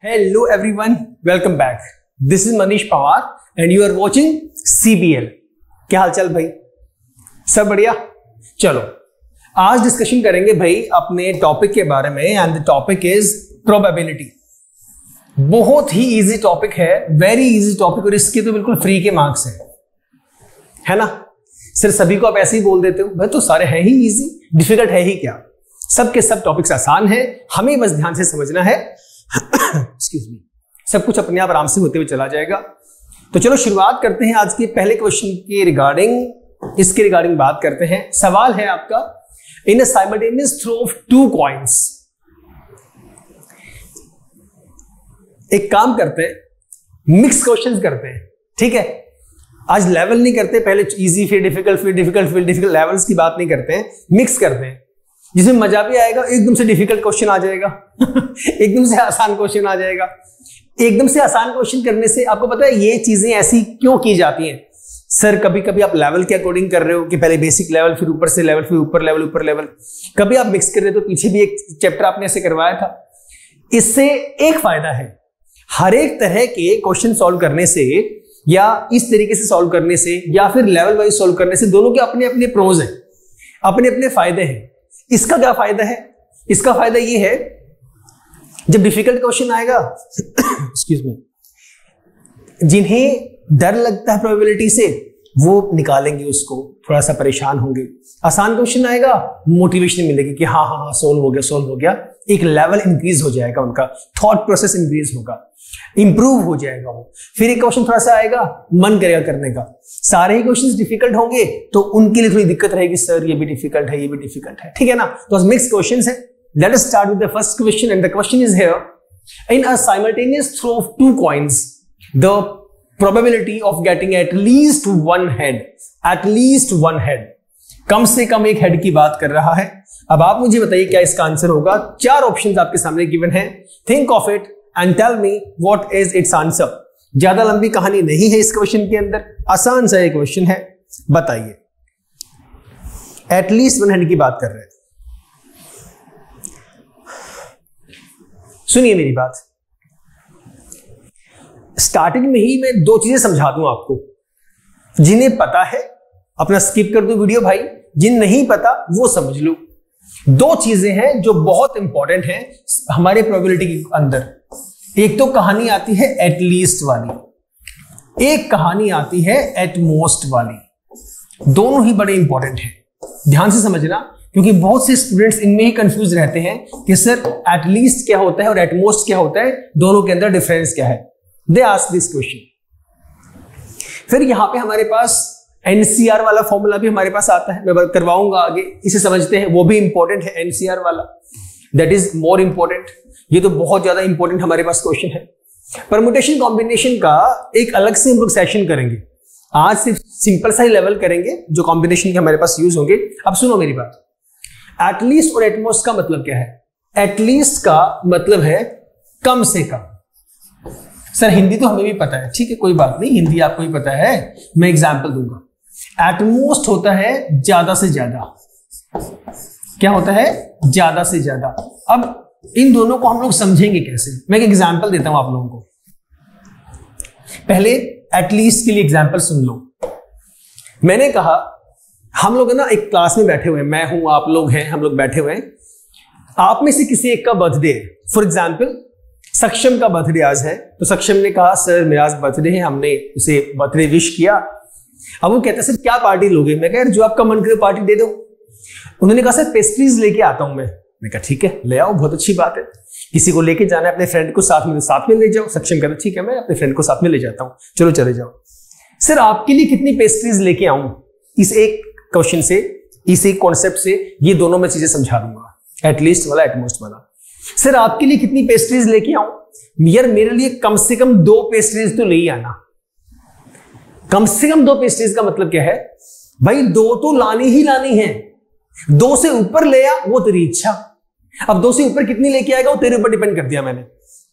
Hello everyone, welcome back. This is Manish Pawar and you are watching CBL. क्या हाल चाल भाई? सब बढ़िया? चलो आज डिस्कशन करेंगे भाई अपने टॉपिक के बारे में and the topic is probability. बहुत ही इजी टॉपिक है, वेरी इजी टॉपिक और इसके तो बिल्कुल फ्री के मार्क्स है ना? सिर्फ सभी को आप ऐसे ही बोल देते हो भाई तो सारे हैं ही इजी, डिफिकल्ट है ही क्या? सब के सब टॉपिक्स आसान है, हमें बस ध्यान से समझना है. एक्सक्यूज मी, सब कुछ अपने आप आराम से होते हुए चला जाएगा. तो चलो शुरुआत करते हैं आज के पहले क्वेश्चन के रिगार्डिंग. इसके रिगार्डिंग बात करते हैं. सवाल है आपका, in a simultaneous throw of two coins. एक काम करते हैं, मिक्स क्वेश्चंस करते हैं, ठीक है? आज लेवल नहीं करते, पहले इजी फिर डिफिकल्ट फिर डिफिकल्ट फिर डिफिकल्ट, लेवल्स की बात नहीं करते हैं, मिक्स करते हैं जिसमें मजा भी आएगा. एकदम से डिफिकल्ट क्वेश्चन आ जाएगा एकदम से आसान क्वेश्चन आ जाएगा. एकदम से आसान क्वेश्चन करने से आपको पता है ये चीजें ऐसी क्यों की जाती हैं? सर कभी कभी आप लेवल के अकॉर्डिंग कर रहे हो कि पहले बेसिक लेवल फिर ऊपर से लेवल फिर ऊपर लेवल. कभी आप मिक्स कर रहे हो तो पीछे भी एक चैप्टर आपने ऐसे करवाया था. इससे एक फायदा है, हर एक तरह के क्वेश्चन सॉल्व करने से या इस तरीके से सॉल्व करने से या फिर लेवल वाइज सॉल्व करने से दोनों के अपने अपने प्रोज हैं, अपने अपने फायदे हैं. इसका क्या फायदा है? इसका फायदा ये है, जब डिफिकल्ट क्वेश्चन आएगा एक्सक्यूज मी, जिन्हें डर लगता है प्रोबेबिलिटी से वो निकालेंगे उसको, थोड़ा सा परेशान होंगे. आसान क्वेश्चन आएगा, मोटिवेशन मिलेगी कि हाँ हाँ हाँ सोल्व हो गया. एक लेवल इंक्रीज हो जाएगा, उनका थॉट प्रोसेस इंक्रीज होगा, इंप्रूव हो जाएगा वो. फिर एक क्वेश्चन थोड़ा सा आएगा, मन करेगा करने का. सारे ही क्वेश्चंस डिफिकल्ट होंगे तो उनके लिए थोड़ी दिक्कत रहेगी, सर ये भी डिफिकल्ट है, ये भी डिफिकल्ट है, ठीक है ना? तो मिक्स क्वेश्चंस है. Let us start with the first question and the question is here, in a simultaneous throw of two coins the probability of getting at least one head. कम से कम एक हेड की बात कर रहा है. अब आप मुझे बताइए क्या इसका आंसर होगा. 4 ऑप्शंस आपके सामने गिवन है. Think of it and tell me what is its answer. ज्यादा लंबी कहानी नहीं है इस क्वेश्चन के अंदर, आसान सा एक क्वेश्चन है. बताइए, एटलीस्ट वन हेड की बात कर रहे हैं. सुनिए मेरी बात, स्टार्टिंग में ही मैं 2 चीजें समझा दूं आपको. जिन्हें पता है अपना स्किप कर दो वीडियो भाई, जिन नहीं पता वो समझ लो. 2 चीजें हैं जो बहुत इंपॉर्टेंट हैं हमारे प्रोबेबिलिटी के अंदर. एक तो कहानी आती है एटलीस्ट वाली, एक कहानी आती है एटमोस्ट वाली. दोनों ही बड़े इंपॉर्टेंट हैं, ध्यान से समझना, क्योंकि बहुत से स्टूडेंट्स इनमें ही कंफ्यूज रहते हैं कि सर एटलीस्ट क्या होता है और एटमोस्ट क्या होता है, दोनों के अंदर डिफरेंस क्या है. They ask this question. फिर यहां पे हमारे पास एनसीआर वाला फॉर्मूला भी हमारे पास आता है, मैं करवाऊंगा आगे, इसे समझते हैं. वो भी इंपॉर्टेंट है, एनसीआर वाला, दैट इज मोर इंपॉर्टेंट. ये तो बहुत ज्यादा इंपॉर्टेंट हमारे पास क्वेश्चन है. परमुटेशन कॉम्बिनेशन का एक अलग से हम लोग सेशन करेंगे. आज सिर्फ सिंपल सा ही लेवल करेंगे जो कॉम्बिनेशन के हमारे पास यूज होंगे. अब सुनो मेरी बात, एटलीस्ट और एटमोस्ट का मतलब क्या है? एटलीस्ट का मतलब है कम से कम. सर हिंदी तो हमें भी पता है, ठीक है कोई बात नहीं, हिंदी आपको भी पता है, मैं एग्जाम्पल दूंगा. एटमोस्ट होता है ज्यादा से ज्यादा. क्या होता है? ज्यादा से ज्यादा. अब इन दोनों को हम लोग समझेंगे कैसे, मैं एक एग्जाम्पल देता हूं आप लोगों को. पहले एटलीस्ट के लिए एग्जाम्पल सुन लो. मैंने कहा हम लोग ना एक क्लास में बैठे हुए हैं, मैं हूं, आप लोग हैं, हम लोग बैठे हुए हैं. आप में से किसी एक का बर्थडे है. फॉर एग्जाम्पल सक्षम का बर्थडे आज है, तो सक्षम ने कहा सर मेरा आज बर्थडे है, हमने उसे बर्थडे विश किया. अब वो कहता है सर क्या पार्टी लोगे? मैं कह जो आपका मन करे पार्टी दे दो. उन्होंने कहा सर पेस्ट्रीज लेके आता हूं मैं कहा ठीक है ले आओ, बहुत अच्छी बात है. किसी को लेके जाना है अपने फ्रेंड को, साथ में ले जाओ. सक्षम कहता ठीक है मैं अपने फ्रेंड को साथ में ले जाता हूं, चलो चले जाओ. सर आपके लिए कितनी पेस्ट्रीज लेके आऊं? इस एक क्वेश्चन से, इस एक कॉन्सेप्ट से ये दोनों मैं चीजें समझा दूंगा, एटलीस्ट वाला एटमोस्ट वाला. सर आपके लिए कितनी पेस्ट्रीज लेके आऊं? यार मेरे लिए कम से कम 2 पेस्ट्रीज तो ले ही आना. कम से कम 2 पेस्ट्रीज का मतलब क्या है भाई? 2 तो लानी ही लानी है. 2 से ऊपर ले आ वो तेरी इच्छा. अब 2 से ऊपर कितनी लेके आएगा वो तेरे ऊपर डिपेंड कर दिया मैंने.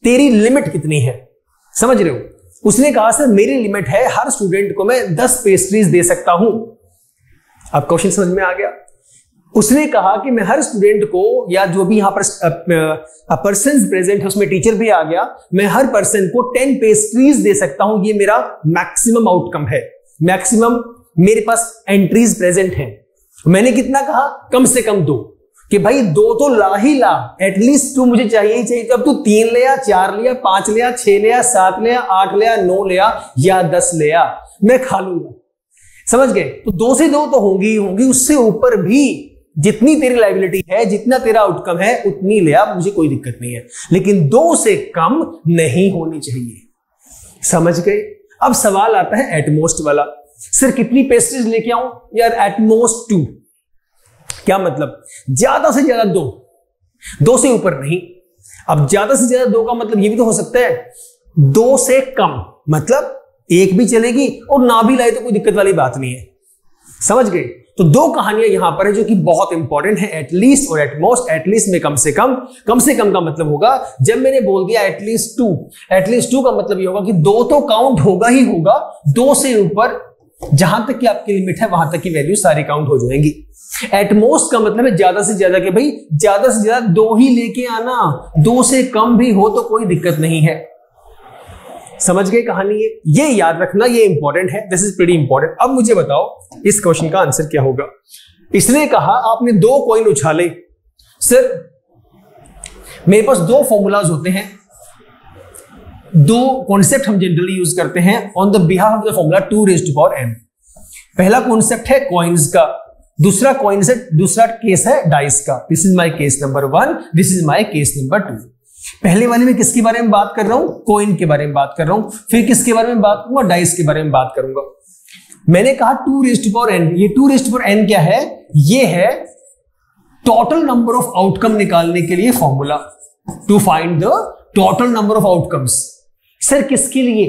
तेरी लिमिट कितनी है, समझ रहे हो? उसने कहा सर मेरी लिमिट है हर स्टूडेंट को मैं 10 पेस्ट्रीज दे सकता हूं. अब क्वेश्चन समझ में आ गया. उसने कहा कि मैं हर स्टूडेंट को, या जो भी यहां पर पर्सन प्रेजेंट है उसमें टीचर भी आ गया, मैं हर पर्सन को 10 पेस्ट्रीज दे सकता हूं, ये मेरा मैक्सिमम आउटकम है, मैक्सिमम मेरे पास एंट्रीज प्रेजेंट हैं। मैंने कितना कहा? कम से कम 2, कि भाई 2 तो ला ही ला, एटलीस्ट 2 मुझे चाहिए ही चाहिए। अब तू 3 ले आ, 4 ले आ, 5 ले आ, 6 ले आ, 7 ले आ, 8 ले आ, 9 ले आ या 10 ले आ, मैं खा लूंगा। समझ गए? तो 2 से 2 तो होंगी ही होंगी, उससे ऊपर भी जितनी तेरी लायबिलिटी है, जितना तेरा आउटकम है, उतनी ले आ, मुझे कोई दिक्कत नहीं है, लेकिन 2 से कम नहीं होनी चाहिए। समझ गए? अब सवाल आता है एटमोस्ट वाला, सर कितनी पेस्ट्रीज लेके आऊं? यार एटमोस्ट 2। क्या मतलब? ज्यादा से ज्यादा 2 से ऊपर नहीं। अब ज्यादा से ज्यादा 2 का मतलब ये भी तो हो सकता है 2 से कम, मतलब 1 भी चलेगी और ना भी लाए तो कोई दिक्कत वाली बात नहीं है। समझ गए? तो 2 कहानियां यहां पर है जो कि बहुत इंपॉर्टेंट है, एटलीस्ट और एटमोस्ट। एटलीस्ट में कम से कम का मतलब होगा, जब मैंने बोल दिया एटलीस्ट 2 का मतलब ये होगा कि 2 तो काउंट होगा ही होगा, 2 से ऊपर जहां तक की आपकी लिमिट है वहां तक की वैल्यू सारी काउंट हो जाएंगी। एटमोस्ट का मतलब है ज्यादा से ज्यादा, कि भाई ज्यादा से ज्यादा 2 ही लेके आना, 2 से कम भी हो तो कोई दिक्कत नहीं है। समझ गए कहानी? ये याद रखना, ये इंपॉर्टेंट है, दिस इज प्रीटी इंपॉर्टेंट। अब मुझे बताओ इस क्वेश्चन का आंसर क्या होगा। इसने कहा आपने 2 कॉइन उछाले, सर मेरे पास 2 फॉर्मूलाज होते हैं, 2 कॉन्सेप्ट हम जनरली यूज करते हैं on the behalf of the formula 2n। पहला कॉन्सेप्ट है कॉइन्स का, दूसरा केस है डाइस का। This is my case number 1, this is my case number 2। पहले वाले में किसके बारे में बात कर रहा हूं? कॉइन के बारे में बात कर रहा हूं। फिर किसके बारे में बात करूंगा? डाइस के बारे में बात करूंगा। मैंने कहा 2n, ये 2n क्या है? ये है टोटल नंबर ऑफ आउटकम निकालने के लिए formula, to find the total number of outcomes. Sir किसके लिए?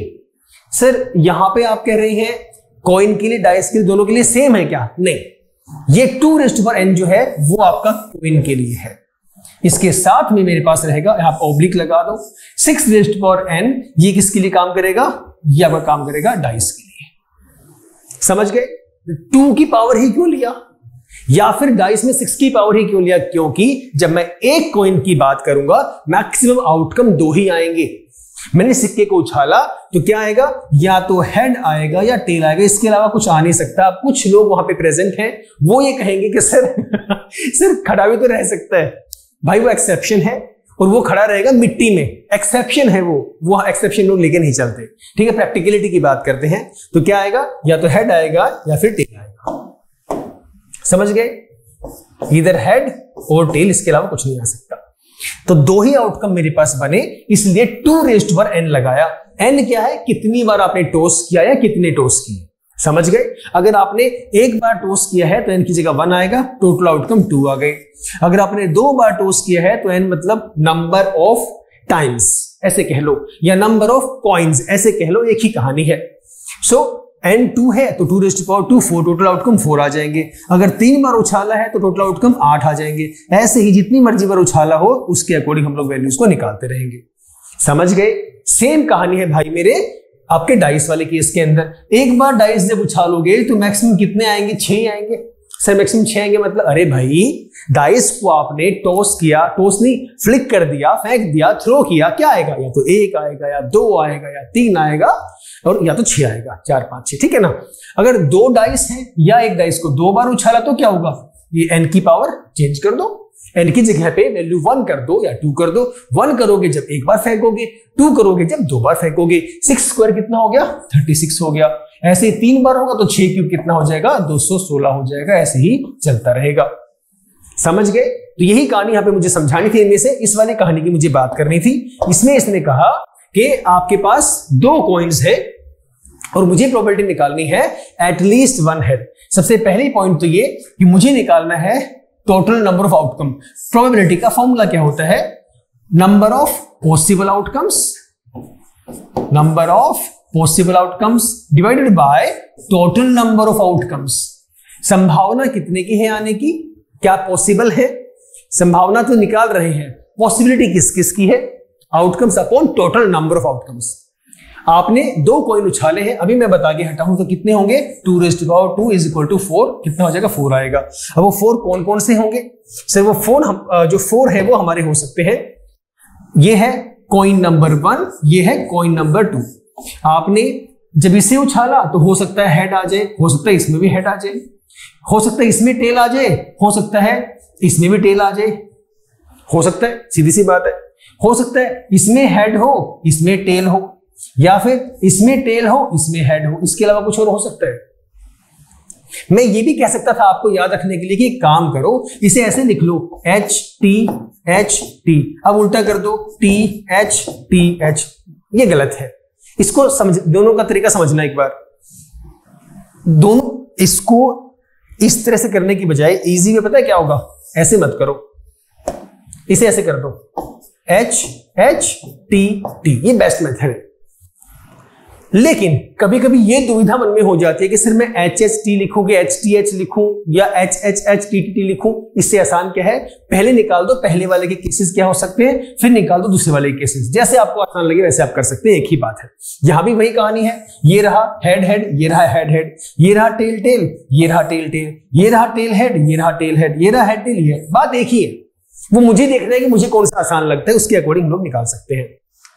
सर यहां पे आप कह रहे हैं कॉइन के लिए, डाइस के लिए, दोनों के लिए सेम है क्या? नहीं, ये 2n जो है वो आपका कॉइन के लिए है। इसके साथ में मेरे पास रहेगा, आप ऑब्लिक लगा दो, 6n, ये किसके लिए काम करेगा? ये आपका काम करेगा डाइस के लिए। समझ गए? 2 की पावर ही क्यों लिया, या फिर डाइस में 6 की पावर ही क्यों लिया? क्योंकि जब मैं एक कॉइन की बात करूंगा मैक्सिमम आउटकम 2 ही आएंगे। मैंने सिक्के को उछाला तो क्या आएगा? या तो हेड आएगा या टेल आएगा, इसके अलावा कुछ आ नहीं सकता। कुछ लोग वहां पे प्रेजेंट हैं, वो ये कहेंगे कि सर सर खड़ा भी तो रह सकता है। भाई वो एक्सेप्शन है और वो खड़ा रहेगा मिट्टी में, एक्सेप्शन है वो एक्सेप्शन लोग लेके नहीं चलते। ठीक है, प्रैक्टिकलिटी की बात करते हैं तो क्या आएगा? या तो हेड आएगा या फिर टेल आएगा। समझ गए? इधर हेड और टेल, इसके अलावा कुछ नहीं आ सकता। तो 2 ही आउटकम मेरे पास बने, इसलिए 2n लगाया। n क्या है? कितनी बार आपने टॉस किया या कितने टॉस किए। समझ गए? अगर आपने एक बार टॉस किया है तो n की जगह 1 आएगा, टोटल आउटकम 2 आ गए। अगर आपने 2 बार टॉस किया है तो n मतलब नंबर ऑफ टाइम्स ऐसे कह लो, या नंबर ऑफ कॉइन्स ऐसे कह लो, एक ही कहानी है। सो n 2 है तो 2 4, टोटल आउटकम 4 आ जाएंगे। अगर 3 बार उछाला है तो टोटल आउटकम 8 आ जाएंगे। ऐसे ही जितनी मर्जी बार उछाला हो उसके अकॉर्डिंग हम लोग वैल्यूज को निकालते रहेंगे। समझ गए? सेम कहानी है भाई मेरे आपके डाइस वाले केस के अंदर। एक बार डाइस जब उछालोगे तो मैक्सिमम कितने आएंगे? 6 आएंगे। सर मैक्सिमम 6 आएंगे मतलब, अरे भाई डाइस को आपने टॉस किया, टॉस नहीं फ्लिक कर दिया, फेंक दिया, थ्रो किया, क्या आएगा? या तो 1 आएगा या 2 आएगा या 3 आएगा और या तो 6 आएगा, 4 5 6। ठीक है ना? अगर 2 डाइस है या एक डाइस को 2 बार उछाला तो क्या होगा? ये n की पावर चेंज कर दो, n की जगह पे वैल्यू 1 कर दो या 2 कर दो। 1 करोगे जब एक बार फेंकोगे, 2 करोगे जब 2 बार फेंकोगे। 6 स्क्वायर कितना हो गया? 36 हो गया। ऐसे 3 बार होगा तो 6 क्यूब कितना हो जाएगा? 216 हो जाएगा। ऐसे ही चलता रहेगा। समझ गए? तो यही कहानी यहां पे मुझे समझानी थी। इनमें से इस वाली कहानी की मुझे बात करनी थी। इसमें इसने कहा कि आपके पास 2 कॉइन्स है और मुझे प्रोबेबिलिटी निकालनी है एटलीस्ट 1 हेड। सबसे पहली पॉइंट तो ये कि मुझे निकालना है total number of outcome. Probability का फॉर्मूला क्या होता है? Number of possible outcomes divided by total number of outcomes. संभावना कितने की है आने की? क्या पॉसिबल है? संभावना तो निकाल रहे हैं, पॉसिबिलिटी किस किस की है? Outcomes upon total number of outcomes. आपने 2 कॉइन उछाले हैं, अभी मैं बता के हटा हूं तो कितने होंगे, 2 raised to power 2 is equal to 4, कितना हो जाएगा 4 आएगा। अब वो 4 कौन कौन से होंगे सर, वो 4 जो 4 है वो हमारे हो सकते हैं, ये है कॉइन नंबर 1, ये है कॉइन नंबर 2। आपने जब इसे उछाला तो हो सकता है हेड आ जाए, हो सकता है इसमें भी हेड आ जाए, हो सकता है इसमें टेल आ जाए, हो सकता है इसमें भी टेल आ जाए, हो सकता है, सीधी सी बात है, हो सकता है इसमें हेड हो इसमें टेल हो, या फिर इसमें टेल हो इसमें हेड हो, इसके अलावा कुछ और हो सकता है। मैं ये भी कह सकता था आपको याद रखने के लिए कि काम करो, इसे ऐसे लिख लो HT, अब उल्टा कर दो TH, ये गलत है, इसको समझ, दोनों का तरीका समझना एक बार। दोनों इसको इस तरह से करने की बजाय इजी में पता है क्या होगा, ऐसे मत करो, इसे ऐसे कर दो HT, ये बेस्ट मेथड है। लेकिन कभी कभी ये दुविधा मन में हो जाती है कि सिर्फ मैं HHT लिखूं कि HTH लिखूं या HHHTT लिखूं, इससे आसान क्या है, पहले निकाल दो पहले वाले के केसेस क्या हो सकते हैं, फिर निकाल दो दूसरे वाले के केसेस, जैसे आपको आसान लगे वैसे आप कर सकते हैं, एक ही बात है। यहां भी वही कहानी है, ये रहा हेड हेड, ये रहा हेड हेड, ये रहा टेल टेल, ये रहा टेल टेल, ये रहा टेल हेड, ये रहा टेल हेड, ये रहा हेड टेल, ये बात एक ही है। वो मुझे देखना है कि मुझे कौन सा आसान लगता है, उसके अकॉर्डिंग लोग निकाल सकते हैं।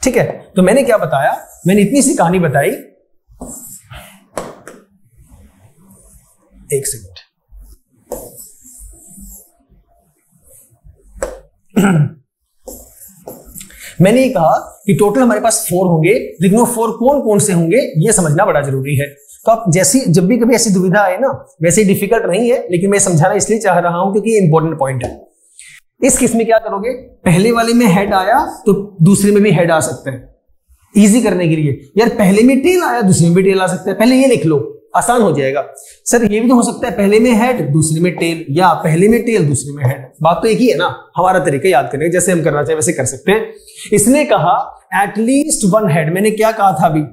ठीक है, तो मैंने क्या बताया, मैंने इतनी सी कहानी बताई। एक सेकंड, मैंने ये कहा कि टोटल हमारे पास 4 होंगे, लेकिन वो 4 कौन कौन से होंगे ये समझना बड़ा जरूरी है। तो आप जैसी जब भी कभी ऐसी दुविधा आए ना, वैसे डिफिकल्ट नहीं है, लेकिन मैं समझाना इसलिए चाह रहा हूं क्योंकि ये इंपॉर्टेंट पॉइंट है। इस केस में क्या करोगे, पहले वाले में हेड आया तो दूसरे में भी हेड आ सकता है, इजी करने के लिए। यार पहले में टेल आया दूसरे में भी टेल आ सकता है, पहले ये लिख लो, आसान हो जाएगा। सर ये भी तो हो सकता है पहले में हेड दूसरे में टेल, या पहले में टेल दूसरे में हेड, बात तो एक ही है ना। हमारा तरीका याद करने जैसे हम करना चाहे वैसे कर सकते हैं। इसने कहा एटलीस्ट 1 हेड, मैंने क्या कहा था अभी,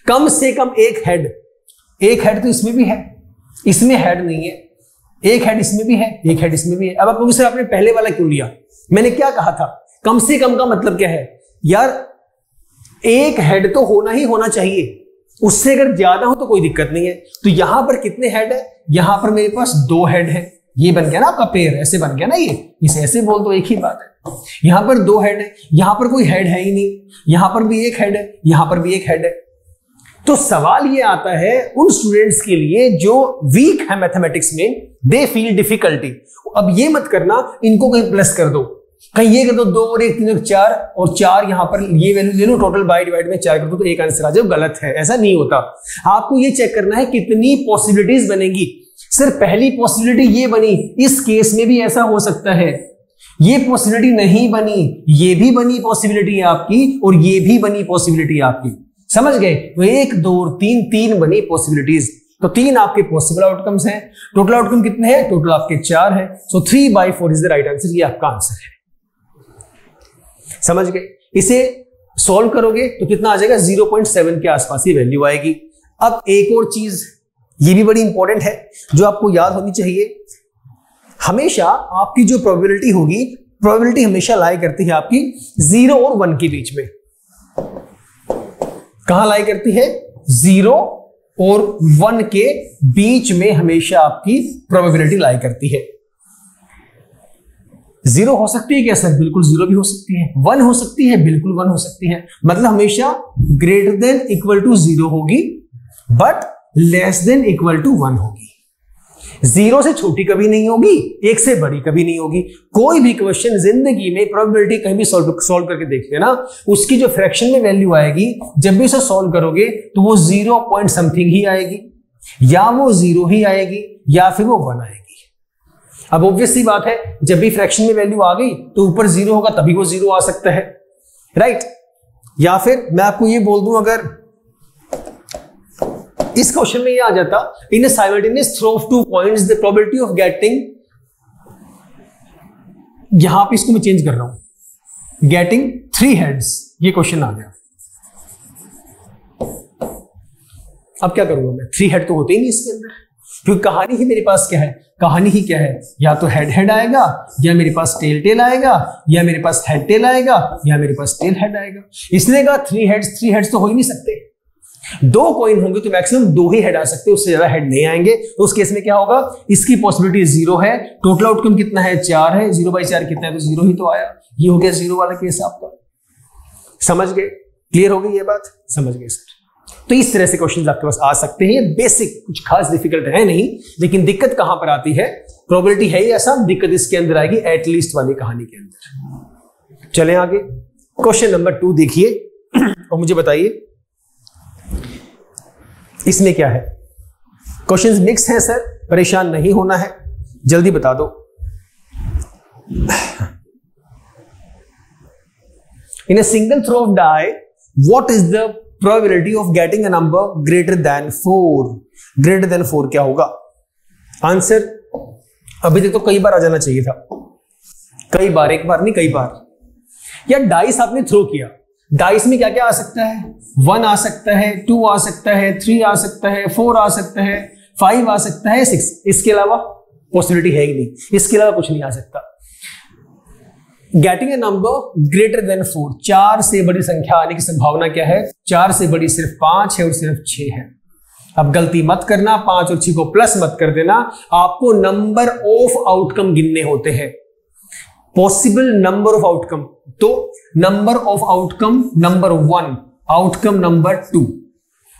कम से कम एक हेड तो इसमें भी है, इसमें हेड नहीं है, एक हेड इसमें भी है, एक हेड इसमें भी है। अब आपको सर आपने पहले वाला क्यों लिया, मैंने क्या कहा था, कम से कम का मतलब क्या है यार, एक हेड तो होना ही होना चाहिए, उससे अगर ज्यादा हो तो कोई दिक्कत नहीं है। तो यहां पर कितने हेड है, यहां पर मेरे पास 2 हेड है, ये बन गया ना आपका पेयर, ऐसे बन गया ना, ये इसे ऐसे बोल दो, एक ही बात है। यहां पर 2 हेड है, यहां पर कोई हेड है ही नहीं, यहां पर भी एक हेड है, यहां पर भी एक हेड है। तो सवाल ये आता है उन स्टूडेंट्स के लिए जो वीक है मैथमेटिक्स में, दे फील डिफिकल्टी। अब ये मत करना इनको कहीं प्लस कर दो, कहीं ये कर दो 2 और 1 3 और 4 और 4 यहां पर ये वैल्यू ले लो, टोटल बाय डिवाइड में 4 कर दो तो एक आंसर आ जाए, गलत है, ऐसा नहीं होता। आपको ये चेक करना है कितनी पॉसिबिलिटीज बनेगी। सिर्फ पहली पॉसिबिलिटी ये बनी, इस केस में भी ऐसा हो सकता है, ये पॉसिबिलिटी नहीं बनी, ये भी बनी पॉसिबिलिटी आपकी और ये भी बनी पॉसिबिलिटी आपकी, समझ गए। तो 1 2 और 3 बनी पॉसिबिलिटीज, तो 3 आपके पॉसिबल आउटकम्स हैं। टोटल आउटकम कितने हैं, टोटल आपके 4 है, सो 3/4 इज द राइट आंसर, ये आपका आंसर है, समझ गए। इसे सॉल्व करोगे तो कितना आ जाएगा, 0.7 के आसपास ही वैल्यू आएगी। अब एक और चीज ये भी बड़ी इंपॉर्टेंट है जो आपको याद होनी चाहिए, हमेशा आपकी जो प्रोबेबिलिटी होगी, प्रोबेबिलिटी हमेशा लाई करती है आपकी 0 और 1 के बीच में। कहां लाई करती है, 0 और 1 के बीच में हमेशा आपकी प्रोबेबिलिटी लाई करती है। 0 हो सकती है क्या सर, बिल्कुल 0 भी हो सकती है, 1 हो सकती है, बिल्कुल 1 हो सकती है, मतलब हमेशा ग्रेटर देन इक्वल टू 0 होगी but less than equal to 1 होगी। 0 से छोटी कभी नहीं होगी, 1 से बड़ी कभी नहीं होगी। कोई भी क्वेश्चन जिंदगी में प्रोबेबिलिटी कहीं भी सॉल्व करके देख लेना, उसकी जो फ्रैक्शन में वैल्यू आएगी जब भी उसे सॉल्व करोगे तो वो 0 पॉइंट समथिंग ही आएगी, या वो 0 ही आएगी, या फिर वो 1 आएगी। अब ऑब्वियस सी बात है, जब भी फ्रैक्शन में वैल्यू आ गई तो ऊपर 0 होगा तभी वो 0 आ सकता है, राइट। या फिर मैं आपको ये बोल दूं, अगर इस क्वेश्चन में ये आ जाता, in simultaneous throw of 2 points the probability of getting, यहां पे इसको मैं चेंज कर रहा हूं, गेटिंग 3 हेड्स, ये क्वेश्चन आ गया। अब क्या करूंगा मैं, 3 हेड तो होते ही नहीं इसके अंदर, क्योंकि कहानी ही मेरे पास क्या है, कहानी ही क्या है, या तो हेड हेड आएगा, या मेरे पास टेल टेल आएगा, या मेरे पास हेड टेल आएगा, या मेरे पास टेल हेड आएगा। इसलिए कहा 3 हेड्स तो हो ही नहीं सकते, दो कॉइन होंगे तो मैक्सिमम दो ही हेड आ सकते हैं, उससे ज्यादा हेड नहीं आएंगे। तो उस केस में क्या होगा, इसकी पॉसिबिलिटी 0 है। टोटल आउटकम कितना है, 4 है। 0/4 कितना है, तो 0 ही तो आया। ये हो गया 0 वाला केस आपका। समझ गए, क्लियर हो गई ये बात, समझ गए सर। तो इस तरह से क्वेश्चंस आपके पास आ सकते हैं। बेसिक, कुछ खास डिफिकल्ट है नहीं, लेकिन दिक्कत कहां पर आती है, प्रोबेबिलिटी है ही आसान, दिक्कत इसके अंदर आएगी एटलीस्ट वाली कहानी के अंदर। चलें आगे, क्वेश्चन नंबर 2 देखिए और मुझे बताइए इसमें क्या है। क्वेश्चंस मिक्स हैं सर, परेशान नहीं होना है, जल्दी बता दो। इन a single throw of die, what is the probability of getting a number greater than 4? Greater than 4 क्या होगा? आंसर अभी तक तो कई बार आ जाना चाहिए था, कई बार, एक बार नहीं कई बार। या डाइस आपने थ्रो किया, डाइस में क्या क्या आ सकता है, 1 आ सकता है, 2 आ सकता है, 3 आ सकता है, 4 आ सकता है, 5 आ सकता है, 6। इसके अलावा पॉसिबिलिटी है ही नहीं, इसके अलावा कुछ नहीं आ सकता। Getting a number greater than 4, 4 से बड़ी संख्या आने की संभावना क्या है, 4 से बड़ी सिर्फ 5 है और सिर्फ 6 है। अब गलती मत करना, 5 और 6 को प्लस मत कर देना, आपको नंबर ऑफ आउटकम गिनने होते हैं, पॉसिबल नंबर ऑफ आउटकम। तो number of outcome number 1, outcome number 2,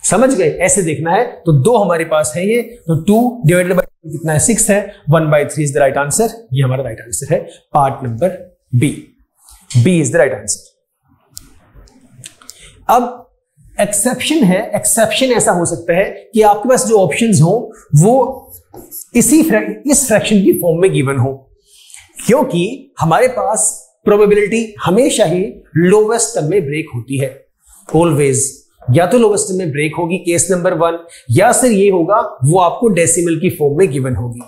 समझ गए, ऐसे देखना है। तो 2 हमारे पास है ये, तो 2 डिवाइडेड बाय कितना है, 6 है, 1/3 इज द राइट आंसर। ये हमारा राइट आंसर है, part number B, B is the right answer. अब एक्सेप्शन है, एक्सेप्शन ऐसा हो सकता है कि आपके पास जो ऑप्शंस हो वो इस फ्रैक्शन की फॉर्म में गिवन हो, क्योंकि हमारे पास प्रोबेबिलिटी हमेशा ही लोवेस्ट टर्म में ब्रेक होती है, ऑलवेज। या तो लोवेस्ट टर्म में ब्रेक होगी केस नंबर 1, या फिर ये होगा वो आपको डेसिमल की फॉर्म में गिवन होगी।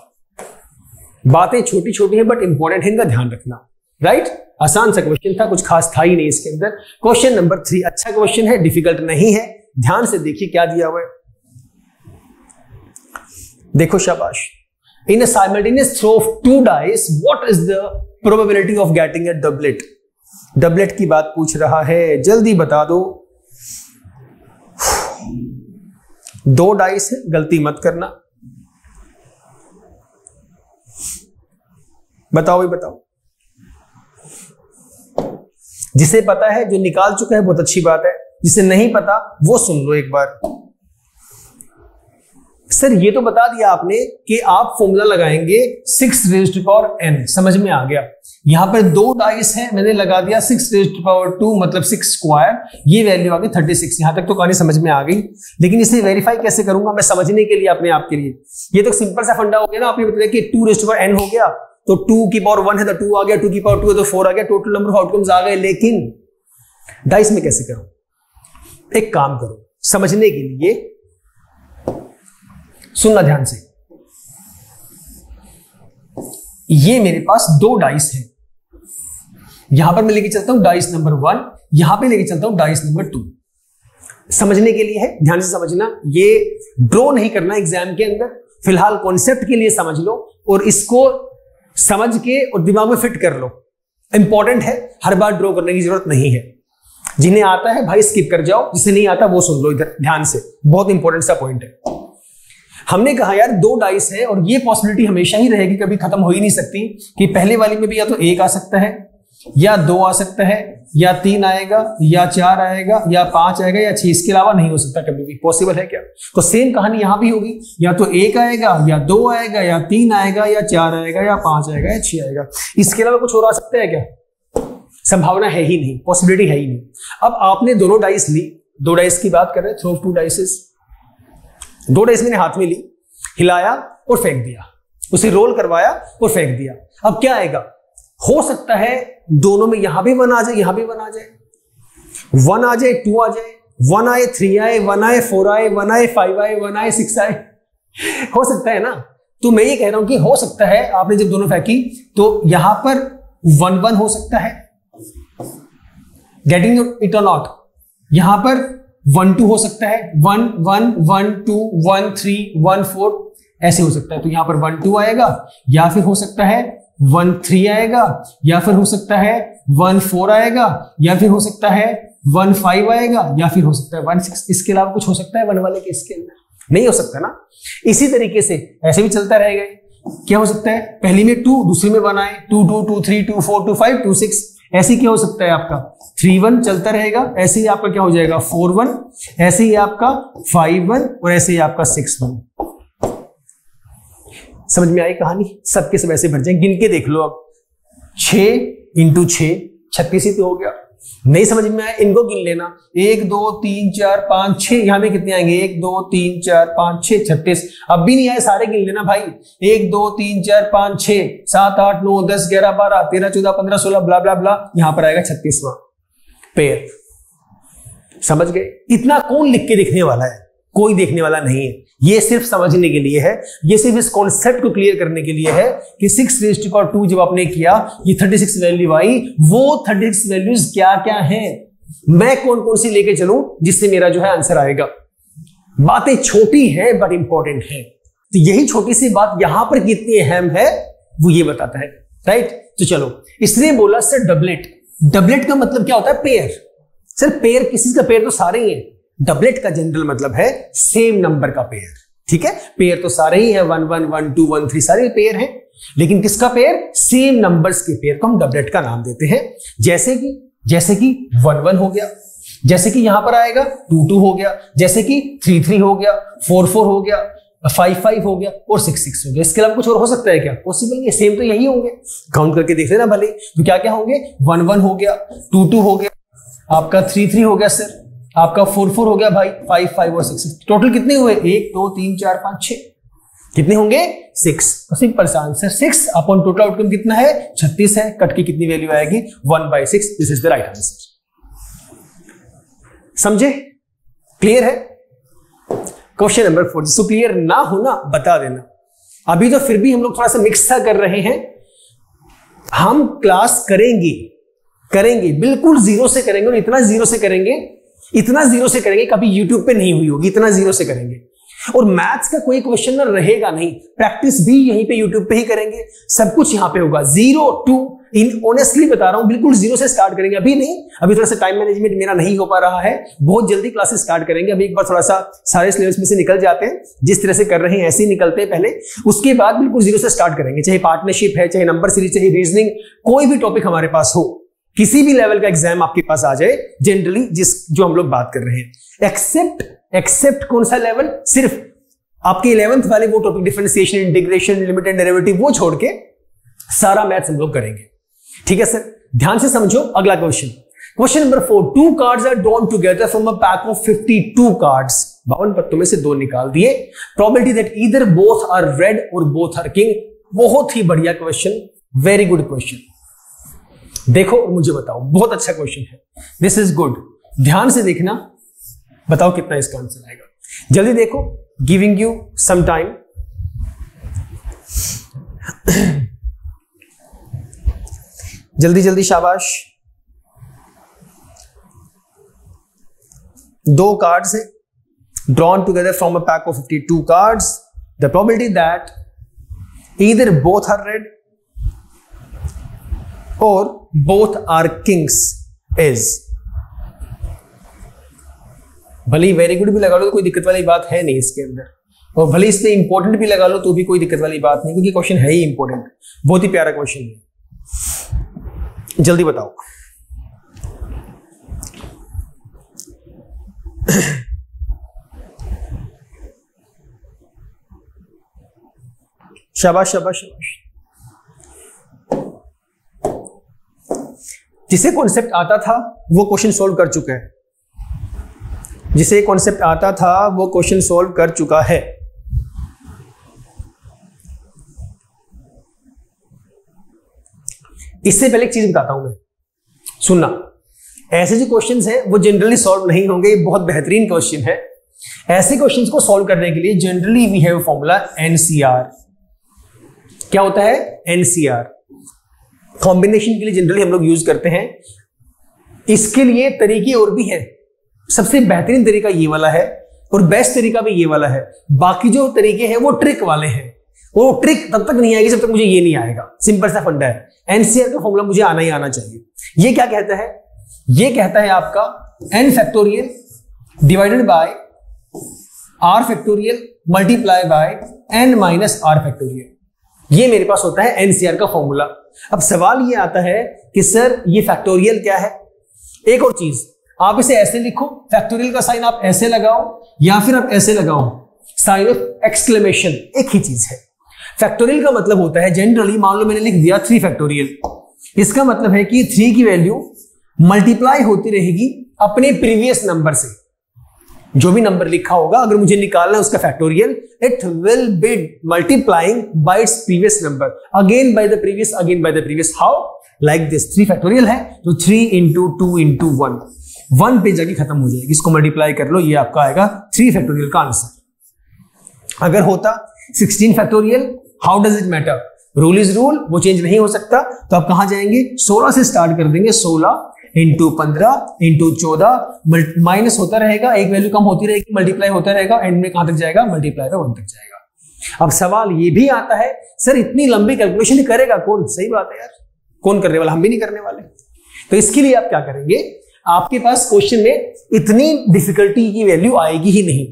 बातें छोटी छोटी हैं बट इंपॉर्टेंट है, इनका ध्यान रखना, राइट। आसान सा क्वेश्चन था, कुछ खास था ही नहीं इसके अंदर। क्वेश्चन नंबर 3 अच्छा क्वेश्चन है, डिफिकल्ट नहीं है, ध्यान से देखिए क्या दिया हुआ है। देखो शाबाश। In a simultaneous throw of 2 dice, what is the probability of getting a doublet? Doublet की बात पूछ रहा है, जल्दी बता दो। 2 डाइस है, गलती मत करना, बताओ ही बताओ। जिसे पता है, जो निकाल चुका है, बहुत अच्छी बात है। जिसे नहीं पता वो सुन लो एक बार। सर ये तो बता दिया आपने कि आप फॉर्मूला लगाएंगे 6 raised to power n, समझ में आ गया। यहां पर 2 डाइस है, मैंने लगा दिया 6 raised to power 2 मतलब 6 स्क्वायर, ये वैल्यू आ गई 36। यहां तक तो कहानी समझ में आ गई, लेकिन इसे वेरीफाई कैसे करूंगा मैं, समझने के लिए, अपने आप के लिए। ये तो सिंपल सा फंडा हो गया ना, आपने बताया कि 2 raised to power n हो गया, तो 2 की पावर 1 है तो 2 आ गया, 2 की पावर 2 है तो 4 आ गया, टोटल नंबर ऑफ आउटकम्स आ गए। लेकिन डाइस में कैसे करूं? एक काम करो, समझने के लिए सुनना ध्यान से। ये मेरे पास 2 डाइस है, यहां पर मैं लेके चलता हूं डाइस नंबर 1, यहां पे लेके चलता हूं डाइस नंबर 2। समझने के लिए है, ध्यान से समझना, ये ड्रॉ नहीं करना एग्जाम के अंदर, फिलहाल कॉन्सेप्ट के लिए समझ लो और इसको समझ के और दिमाग में फिट कर लो। इंपॉर्टेंट है, हर बार ड्रॉ करने की जरूरत नहीं है। जिन्हें आता है भाई स्किप कर जाओ, जिसे नहीं आता वो सुन लो इधर ध्यान से, बहुत इंपॉर्टेंट सा पॉइंट है। हमने कहा यार 2 डाइस है और ये पॉसिबिलिटी हमेशा ही रहेगी, कभी खत्म हो ही नहीं सकती कि पहले वाली में भी या तो 1 आ सकता है, या 2 आ सकता है, या 3 आएगा, या 4 आएगा, या 5 आएगा, या 6। इसके अलावा नहीं हो सकता कभी भी। पॉसिबल है क्या? तो सेम कहानी यहां भी होगी, या तो 1 आएगा, या 2 आएगा, या 3 आएगा, या 4 आएगा, या 5 आएगा, या 6 आएगा। इसके अलावा कुछ और आ सकता है क्या? संभावना है ही नहीं, पॉसिबिलिटी है ही नहीं। अब आपने दोनों डाइस ली, 2 डाइस की बात कर रहे हैं, थ्रो ऑफ 2 डाइसेस। 2 डाइस मैंने हाथ में ली, हिलाया और फेंक दिया, उसे रोल करवाया और फेंक दिया। अब क्या आएगा? हो सकता है दोनों में यहां भी 1 आ जाए, यहां भी 1 आ जाए, 1 आ जाए, 2 आ जाए, 1 आए, 3 आए, 1 आए, 4 आए, 1 आए, 5 आए, 1 आए, 6 आए। हो सकता है ना? तो मैं ये कह रहा हूं कि हो सकता है आपने जब दोनों फेंकी तो यहां पर 1-1 हो सकता है, गेटिंग इट और नॉट। यहां पर 1-2 हो सकता है, 1-1, 1-2, 1-3, 1-4 ऐसे हो सकता है। तो यहां पर 1-2 आएगा, या फिर हो सकता है 1-3 आएगा, या फिर हो सकता है 1-4 आएगा, या फिर हो सकता है 15 आएगा, या फिर हो सकता है 16। इसके अलावा कुछ हो सकता है 1 वाले केस के अंदर? नहीं हो सकता ना। इसी तरीके से ऐसे भी चलता रहेगा। क्या हो सकता है, पहली में 2, दूसरी में 1 आए, 2 2 2 3 2 4 2 5 2 6। ऐसे क्या हो सकता है आपका 3 1 चलता रहेगा। ऐसे ही आपका क्या हो जाएगा 4 1, ऐसे ही आपका 5 1, और ऐसे ही आपका 6 1। समझ में आई कहानी? सबके सब ऐसे भर जाए। गिन के देख लो अब, 6 × 6 36 ही तो हो गया। नहीं समझ में आया, इनको गिन लेना। 1 2 3 4 5 6, यहां पे कितने आएंगे 1 2 3 4 5 6 36। अब भी नहीं आए, सारे गिन लेना भाई। 1 2 3 4 5 6 7 8 9 10 11 12 13 14 15 16 ब्ला ब्ला ब्ला, यहां पर आएगा 36वां पेयर। समझ गए? इतना कौन लिख के देखने वाला है? कोई देखने वाला नहीं है। ये सिर्फ समझने के लिए है, ये सिर्फ इस कॉन्सेप्ट को क्लियर करने के लिए है कि 6⁻² जब आपने किया, ये 36 वैल्यू आई, वो 36 वैल्यूज क्या क्या हैं, मैं कौन कौन सी लेके चलूं जिससे मेरा जो है आंसर आएगा। बातें छोटी हैं बट इंपॉर्टेंट है। तो यही छोटी सी बात यहां पर कितनी अहम है वो ये बताता है, राइट। तो चलो, इसलिए बोला सर डबलेट। डबलेट का मतलब क्या होता है? पेयर। सर पेयर, किसी का पेयर तो सारे ही हैं। डबलेट का जनरल मतलब है सेम नंबर का पेयर। ठीक है, पेयर तो सारे ही है, 1 1 1 2 1 3 सारे पेयर हैं, लेकिन किसका पेयर? सेम नंबर्स के पेयर को हम डबलेट का नाम देते हैं। जैसे कि 1 1 हो गया, जैसे कि यहां पर आएगा 2 2 हो गया, जैसे कि 3 3 हो गया, 4 4 हो गया, 5 5 हो गया, और 6 6 हो गया। इसके अलावा कुछ और हो सकता है क्या? पॉसिबल नहीं, सेम तो यही होंगे। काउंट करके देख लेना भले, तो क्या क्या होंगे? 1 1 हो गया, 2 2 हो गया, आपका 3 3 हो गया सर, आपका 4 4 हो गया भाई, 5 5 और 6 6। टोटल कितने हुए? 1 2 3 4 5 6। कितने होंगे? 6। तो सिंपल सा आंसर 6 अपॉन टोटल आउटकम कितना है? 36 है। कट की कितनी वैल्यू आएगी? 1/6। This is the right answer. समझे? क्लियर है? Question number 4। जिसको क्लियर ना हो ना बता देना। अभी तो फिर भी हम लोग थोड़ा सा मिक्स सा कर रहे हैं। हम क्लास करेंगे बिल्कुल जीरो से करेंगे, और इतना जीरो से करेंगे कभी यूट्यूब पे नहीं हुई होगी। इतना जीरो से करेंगे, और मैथ्स का कोई क्वेश्चन ना रहेगा नहीं। प्रैक्टिस भी यहीं पे यूट्यूब पे ही करेंगे, सब कुछ यहां पे होगा। 0 to इन ऑनेस्टली बता रहा हूं, बिल्कुल जीरो से स्टार्ट करेंगे। अभी नहीं, अभी थोड़ा सा टाइम मैनेजमेंट मेरा नहीं हो पा रहा है। बहुत जल्दी क्लासेस स्टार्ट करेंगे। अभी एक बार थोड़ा सा सारे सिलेबस में से निकल जाते हैं, जिस तरह से कर रहे हैं ऐसे ही निकलते हैं पहले। उसके बाद बिल्कुल जीरो से स्टार्ट करेंगे। चाहे पार्टनरशिप है, चाहे नंबर सीरीज, चाहे रीजनिंग, कोई भी टॉपिक हमारे पास हो, किसी भी लेवल का एग्जाम आपके पास आ जाए, जनरली जो हम लोग बात कर रहे हैं, एक्सेप्ट कौन सा लेवल? सिर्फ आपके 11th वाले वो topic, differentiation, integration, limit and derivative, वो छोड़ के सारा मैथ्स हम लोग करेंगे। ठीक है सर, ध्यान से समझो। अगला question number 4। 2 cards are drawn together from a pack of 52 cards. 52 पत्तों में से 2 निकाल दिए। Probability that either both are red और बोथ आर किंग। बहुत ही बढ़िया क्वेश्चन, वेरी गुड क्वेश्चन। देखो और मुझे बताओ, बहुत अच्छा क्वेश्चन है। This is good. ध्यान से देखना, बताओ कितना इसका आंसर आएगा। जल्दी देखो, गिविंग यू सम टाइम। जल्दी जल्दी, शाबाश। 2 कार्ड्स है, drawn together from a pack of 52 cards. The probability that either both are red और both are kings is। भले वेरी गुड भी लगा लो तो कोई दिक्कत वाली बात है नहीं इसके अंदर, और भले इसमें इंपॉर्टेंट भी लगा लो तो भी कोई दिक्कत वाली बात नहीं, क्योंकि क्वेश्चन है ही इंपॉर्टेंट। बहुत ही प्यारा क्वेश्चन है। जल्दी बताओ। शाबाश शाबाश शाबाश। जिसे कॉन्सेप्ट आता था वो क्वेश्चन सोल्व कर चुका है। जिसे कॉन्सेप्ट आता था वो क्वेश्चन सोल्व कर चुका है। इससे पहले एक चीज बताता हूं मैं, सुनना। ऐसे जो क्वेश्चंस हैं वो जनरली सॉल्व नहीं होंगे। ये बहुत बेहतरीन क्वेश्चन है। ऐसे क्वेश्चंस को सॉल्व करने के लिए generally we have formula NCR. क्या होता है? एनसीआर। कॉम्बिनेशन के लिए जनरली हम लोग यूज करते हैं। इसके लिए तरीके और भी हैं। सबसे बेहतरीन तरीका ये वाला है, और बेस्ट तरीका भी ये वाला है। बाकी जो तरीके हैं वो ट्रिक वाले हैं। वो ट्रिक तब तक नहीं आएगी जब तक मुझे ये नहीं आएगा। सिंपल सा फंडा है। एनसीआर का फॉर्मूला मुझे आना ही आना चाहिए। ये क्या कहता है? ये कहता है आपका n factorial divided by r factorial multiply by n minus r factorial. ये मेरे पास होता है एनसीआर का फॉर्मूला। अब सवाल ये आता है कि सर ये फैक्टोरियल क्या है। एक और चीज, आप इसे ऐसे लिखो, फैक्टोरियल का साइन आप ऐसे लगाओ या फिर आप ऐसे लगाओ, साइन ऑफ एक्सक्लेमेशन एक ही चीज है। फैक्टोरियल का मतलब होता है जनरली, मान लो मैंने लिख दिया 3 फैक्टोरियल, इसका मतलब है कि 3 की वैल्यू मल्टीप्लाई होती रहेगी अपने प्रीवियस नंबर से। जो भी नंबर लिखा होगा अगर मुझे निकालना है उसका factorial, it will be multiplying by its previous number, again by the previous, again by the previous. How? Like this. 3 factorial है तो 3 इंटू 2 इंटू 1 पे जाके खत्म हो जाएगी। इसको मल्टीप्लाई कर लो, ये आपका आएगा 3 फैक्टोरियल का आंसर। अगर होता 16 factorial, how does it matter? Rule is rule, वो चेंज नहीं हो सकता। तो आप कहां जाएंगे? 16 से स्टार्ट कर देंगे। 16 इंटू 15 इंटू 14, माइनस होता रहेगा, एक वैल्यू कम होती रहेगी, मल्टीप्लाई होता रहेगा, एंड में कहां तक जाएगा? मल्टीप्लाई का 1 तक जाएगा। अब सवाल ये भी आता है, सर इतनी लंबी कैलकुलेशन करेगा कौन? सही बात है यार, कौन करने वाला? हम भी नहीं करने वाले। तो इसके लिए आप क्या करेंगे? आपके पास क्वेश्चन में इतनी डिफिकल्टी की वैल्यू आएगी ही नहीं।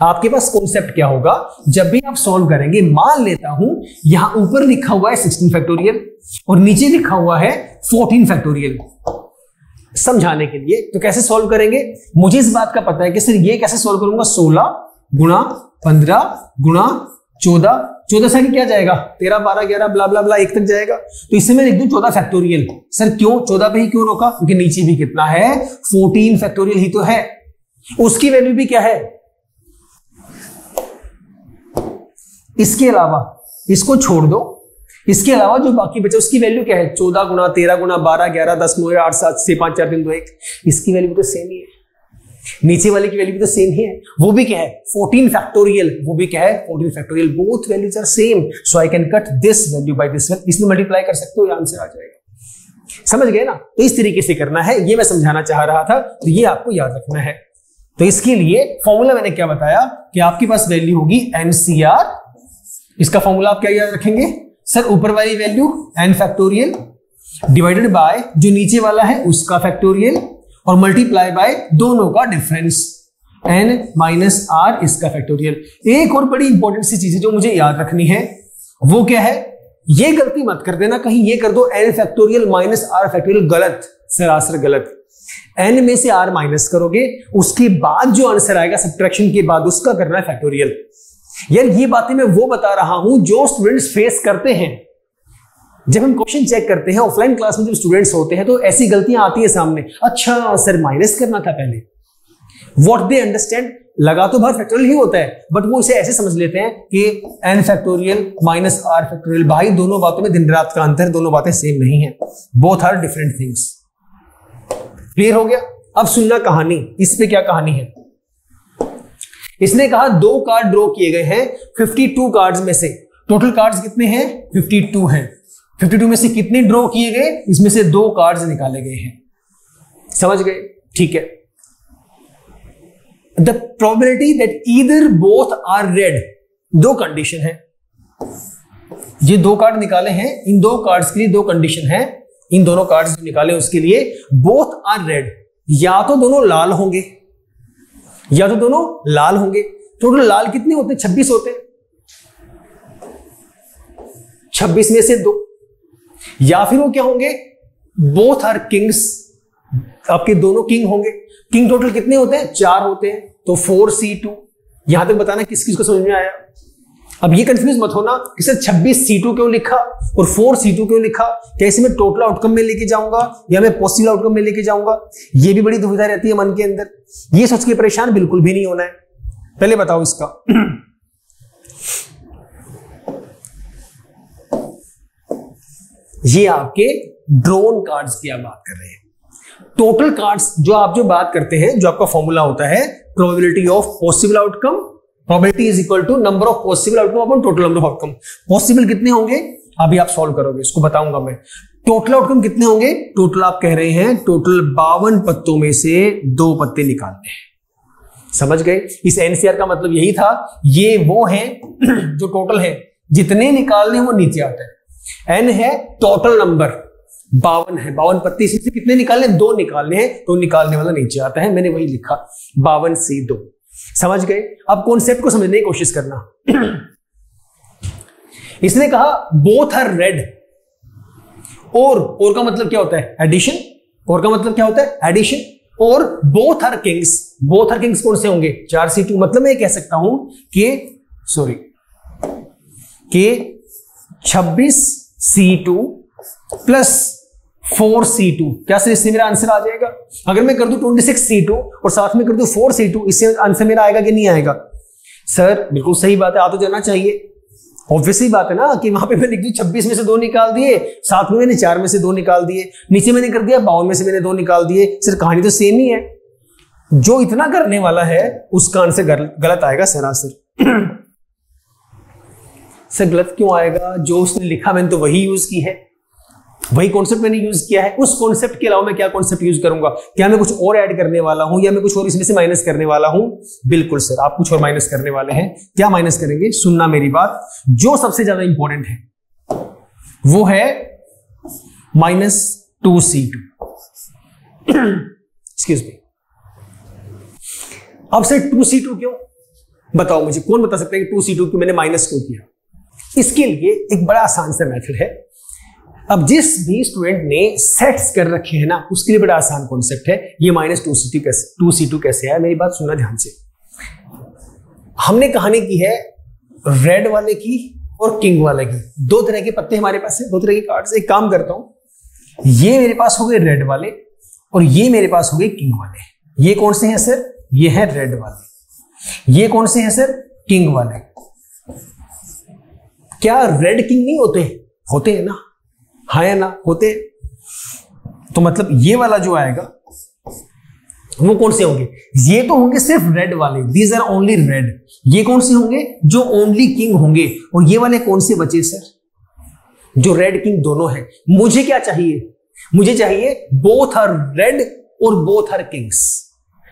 आपके पास कॉन्सेप्ट क्या होगा? जब भी आप सॉल्व करेंगे, मान लेता हूं यहां ऊपर लिखा हुआ है 16 फैक्टोरियल और नीचे लिखा हुआ है 14 फैक्टोरियल, समझाने के लिए। तो कैसे सॉल्व करेंगे? मुझे इस बात का पता है कि सर ये कैसे सॉल्व करूंगा? 16 गुणा 15 गुणा 14 से क्या जाएगा? 13 12 11 ब्ला ब्ला ब्ला 1 तक जाएगा। तो इससे मैं लिख दूं 14 फैक्टोरियल। सर क्यों 14 पे ही क्यों रोका? क्योंकि नीचे भी कितना है? 14 फैक्टोरियल ही तो है। उसकी वैल्यू भी क्या है? इसके अलावा इसको छोड़ दो, इसके अलावा जो बाकी बचे उसकी वैल्यू क्या है? 14 गुणा 13 गुणा 12 11 10 9 8 7 6 5 4 3 2 1। इसकी वैल्यू तो सेम ही है, नीचे वाले की वैल्यू भी तो सेम ही है। वो भी क्या है? 14 फैक्टोरियल। वो भी क्या है? 14 factorial. Both values are same, so I can cut this value by this value. इसमें मल्टीप्लाई कर सकते हो, ये आंसर आ जाएगा। समझ गए ना? तो इस तरीके से करना है, ये मैं समझाना चाह रहा था, तो ये आपको याद रखना है। तो इसके लिए फॉर्मूला मैंने क्या बताया कि आपके पास वैल्यू होगी एनसीआर। इसका फॉर्मूला आप क्या याद रखेंगे? सर ऊपर वाली value n factorial divided by जो नीचे वाला है उसका फैक्टोरियल और मल्टीप्लाई बाय दोनों का डिफरेंस n माइनस r इसका फैक्टोरियल। एक और बड़ी इंपॉर्टेंट सी चीज है जो मुझे याद रखनी है, वो क्या है? ये गलती मत कर देना कहीं ये कर दो n factorial minus r factorial. गलत, सरासर गलत। n में से r माइनस करोगे, उसके बाद जो आंसर आएगा सब्ट्रैक्शन के बाद उसका करना है फैक्टोरियल। यार ये बातें मैं वो बता रहा हूं जो स्टूडेंट्स फेस करते हैं। जब हम क्वेश्चन चेक करते हैं ऑफलाइन क्लास में, जब स्टूडेंट्स होते हैं तो ऐसी गलतियां आती है सामने। अच्छा सर माइनस करना था पहले। व्हाट दे अंडरस्टैंड, लगा तो बाहर फैक्टोरियल ही होता है, बट वो इसे ऐसे समझ लेते हैं कि n factorial minus r factorial. भाई दोनों बातों में दिन रात का अंतर, दोनों बातें सेम नहीं है। Both are different things. Clear हो गया? अब सुनना कहानी। इस पे क्या कहानी है? इसने कहा 2 कार्ड ड्रॉ किए गए हैं 52 कार्ड्स में से। टोटल कार्ड्स कितने हैं? 52 हैं। 52 में से कितने ड्रॉ किए गए? इसमें से 2 कार्ड्स निकाले गए हैं। समझ गए? ठीक है। The probability that either both are red, 2 condition है। ये 2 कार्ड निकाले हैं, इन 2 कार्ड्स के लिए 2 कंडीशन है। इन दोनों कार्ड्स जो निकाले उसके लिए बोथ आर रेड, या तो दोनों लाल होंगे या तो दोनों लाल होंगे। टोटल लाल कितने होते हैं? 26 होते हैं। 26 में से 2, या फिर वो क्या होंगे? बोथ आर किंग्स, आपके दोनों किंग होंगे। किंग टोटल कितने होते हैं? 4 होते हैं। तो 4c2। यहां तक बताना किस किस को समझ में आया। अब ये कंफ्यूज मत होना कि सर 26c2 क्यों लिखा और 4c2 क्यों लिखा, कैसे मैं टोटल आउटकम में लेके जाऊंगा या मैं पॉसिबल आउटकम में लेके जाऊंगा, ये भी बड़ी दुविधा रहती है मन के अंदर। ये सोच के परेशान बिल्कुल भी नहीं होना है। पहले बताओ इसका ये आपके ड्रोन कार्ड्स की आप बात कर रहे हैं। टोटल कार्ड्स जो बात करते हैं, जो आपका फॉर्मूला होता है probability of possible outcome, probability is equal to number of possible outcome upon total number of outcome. Possible कितने होंगे अभी आप सॉल्व करोगे, इसको बताऊंगा मैं। टोटल आउटकम कितने होंगे? टोटल आप कह रहे हैं टोटल 52 पत्तों में से 2 पत्ते निकालने हैं। समझ गए? इस एनसीआर का मतलब यही था। ये वो है जो टोटल है, जितने निकालने वो नीचे आता है। एन है टोटल नंबर, 52 है, 52 पत्ते, इसमें से कितने निकालने? 2 निकालने हैं, तो निकालने वाला नीचे आता है, मैंने वही लिखा 52C2। समझ गए? अब कॉन्सेप्ट को समझने की कोशिश करना। इसने कहा बोथ आर रेड, और का मतलब क्या होता है? एडिशन। और का मतलब क्या होता है? एडिशन। और both are kings, both are kings कौन से होंगे? 4C2। मतलब मैं कह सकता हूं कि 26C2 प्लस 4C2, क्या सर इससे मेरा आंसर आ जाएगा? अगर मैं कर दूं 26C2 और साथ में कर दूं 4C2, इससे आंसर मेरा आएगा कि नहीं आएगा? सर बिल्कुल सही बात है, आ तो जाना चाहिए। ऑब्वियसली बात है ना कि वहां पे मैं लिख दी 26 में से 2 निकाल दिए, साथ में मैंने 4 में से 2 निकाल दिए, नीचे मैंने कर दिया 52 में से मैंने 2 निकाल दिए। सर कहानी तो सेम ही है, जो इतना करने वाला है उसका आंसर गलत आएगा सरासर। सर गलत क्यों आएगा? जो उसने लिखा मैंने तो वही यूज की है, वही कॉन्सेप्ट मैंने यूज किया है। उस कॉन्सेप्ट के अलावा मैं क्या कॉन्सेप्ट यूज करूंगा? क्या मैं कुछ और ऐड करने वाला हूं या मैं कुछ और इसमें से माइनस करने वाला हूं? बिल्कुल सर, आप कुछ और माइनस करने वाले हैं। क्या माइनस करेंगे? सुनना मेरी बात, जो सबसे ज्यादा इंपॉर्टेंट है वो है -2C2। Excuse me. अब सर 2C2 क्यों? बताओ मुझे, कौन बता सकता है कि 2C2 क्यों मैंने माइनस क्यों किया? इसके लिए एक बड़ा आसान सा मेथड है। अब जिस भी स्टूडेंट ने सेट्स कर रखे हैं ना, उसके लिए बड़ा आसान कॉन्सेप्ट है। ये -2C2 कैसे है? मेरी बात सुनना ध्यान से। हमने कहानी की है रेड वाले की और किंग वाले की। 2 तरह के पत्ते हमारे पास है, 2 तरह के कार्ड्स। एक काम करता हूं, ये मेरे पास हो गए रेड वाले और ये मेरे पास हो गए किंग वाले। ये कौन से हैं सर? ये है रेड वाले। ये कौन से हैं सर? किंग वाले। क्या रेड किंग नहीं होते? होते हैं ना, हाँ या ना? होते। तो मतलब ये वाला जो आएगा वो कौन से होंगे? ये तो होंगे सिर्फ रेड वाले, दीज आर ओनली रेड। ये कौन से होंगे? जो ओनली किंग होंगे। और ये वाले कौन से बचे सर? जो रेड किंग दोनों हैं। मुझे क्या चाहिए? मुझे चाहिए बोथ आर रेड और both are kings.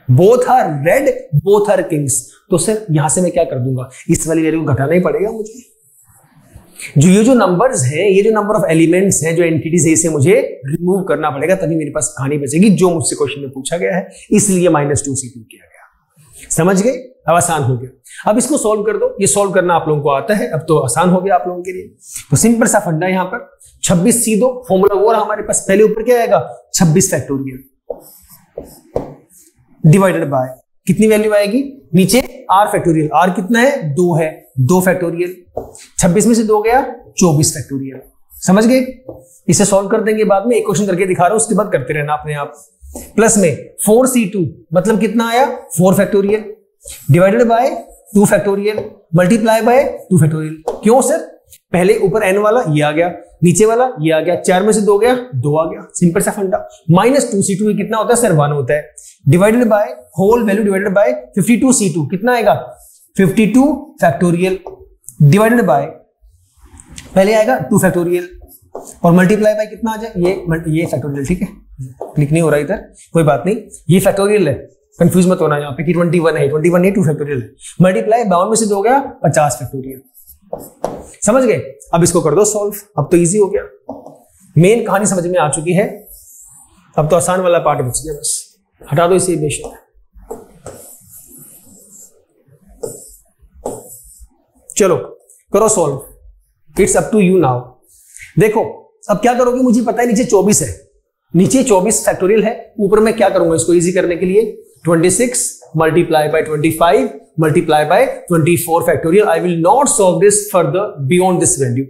Both are red, both are kings. तो सर यहां से मैं क्या कर दूंगा? इस वाली वैल्यू को घटाना ही पड़ेगा मुझे। जो ये जो नंबर्स हैं, ये जो नंबर ऑफ एलिमेंट्स हैं, जो एंटिटीज है, इसे मुझे रिमूव करना पड़ेगा, तभी मेरे पास कहानी बचेगी, जो मुझसे क्वेश्चन में पूछा गया है। इसलिए -2C2 किया गया। समझ गए? अब आसान हो गया। अब इसको सॉल्व कर दो। ये सॉल्व करना आप लोगों को आता है, अब तो आसान हो गया आप लोगों के लिए। तो सिंपल सा फंडा यहां पर 26C2 फॉर्मूला वो हमारे पास। पहले ऊपर क्या आएगा? 26 फैक्टोरियल डिवाइडेड बाय कितनी वैल्यू आएगी? नीचे r फैक्टोरियल। r कितना है? 2 है, 2 फैक्टोरियल। 26 में से 2 गया, 24 फैक्टोरियल। समझ गए? इसे सॉल्व कर देंगे बाद में, एक क्वेश्चन करके दिखा रहा हूं, उसके बाद करते रहना अपने आप। प्लस में 4C2 मतलब कितना आया? 4 factorial divided by 2 factorial multiply by 2 factorial. क्यों सर? पहले ऊपर n वाला ये आ गया, नीचे वाला ये आ गया, 4 में से 2 गया, 2 आ गया। सिंपल सा फंडा। -2C2 कितना होता है सर? 1 होता है। Divided by whole value divided by 52C2 कितना आएगा? 52 फैक्टोरियल डिवाइडेड बाय पहले आएगा 2 फैक्टोरियल और मल्टीप्लाई बाय कितना आ जाए? ये फैक्टोरियल। ठीक है, क्लिक नहीं हो रहा इधर, कोई बात नहीं। ये फैक्टोरियल है, कंफ्यूज मत होना यहाँ पे कि 21 है, 21 है, 2 फैक्टोरियल है। मल्टीप्लाई 52 में से 2 गया, 50 फैक्टोरियल। समझ गए? अब इसको कर दो सॉल्व। अब तो इजी हो गया, मेन कहानी समझ में आ चुकी है। अब तो आसान वाला पार्ट बच गया, बस हटा दो इसे बेशक। चलो करो solve, it's up to you now. देखो अब क्या करोगे? मुझे पता है नीचे 24 है, नीचे 24 फैक्टोरियल है। ऊपर मैं क्या करूंगा इसको इजी करने के लिए? 26 multiply by 25 multiply by 24 factorial. I will not solve this further beyond this value.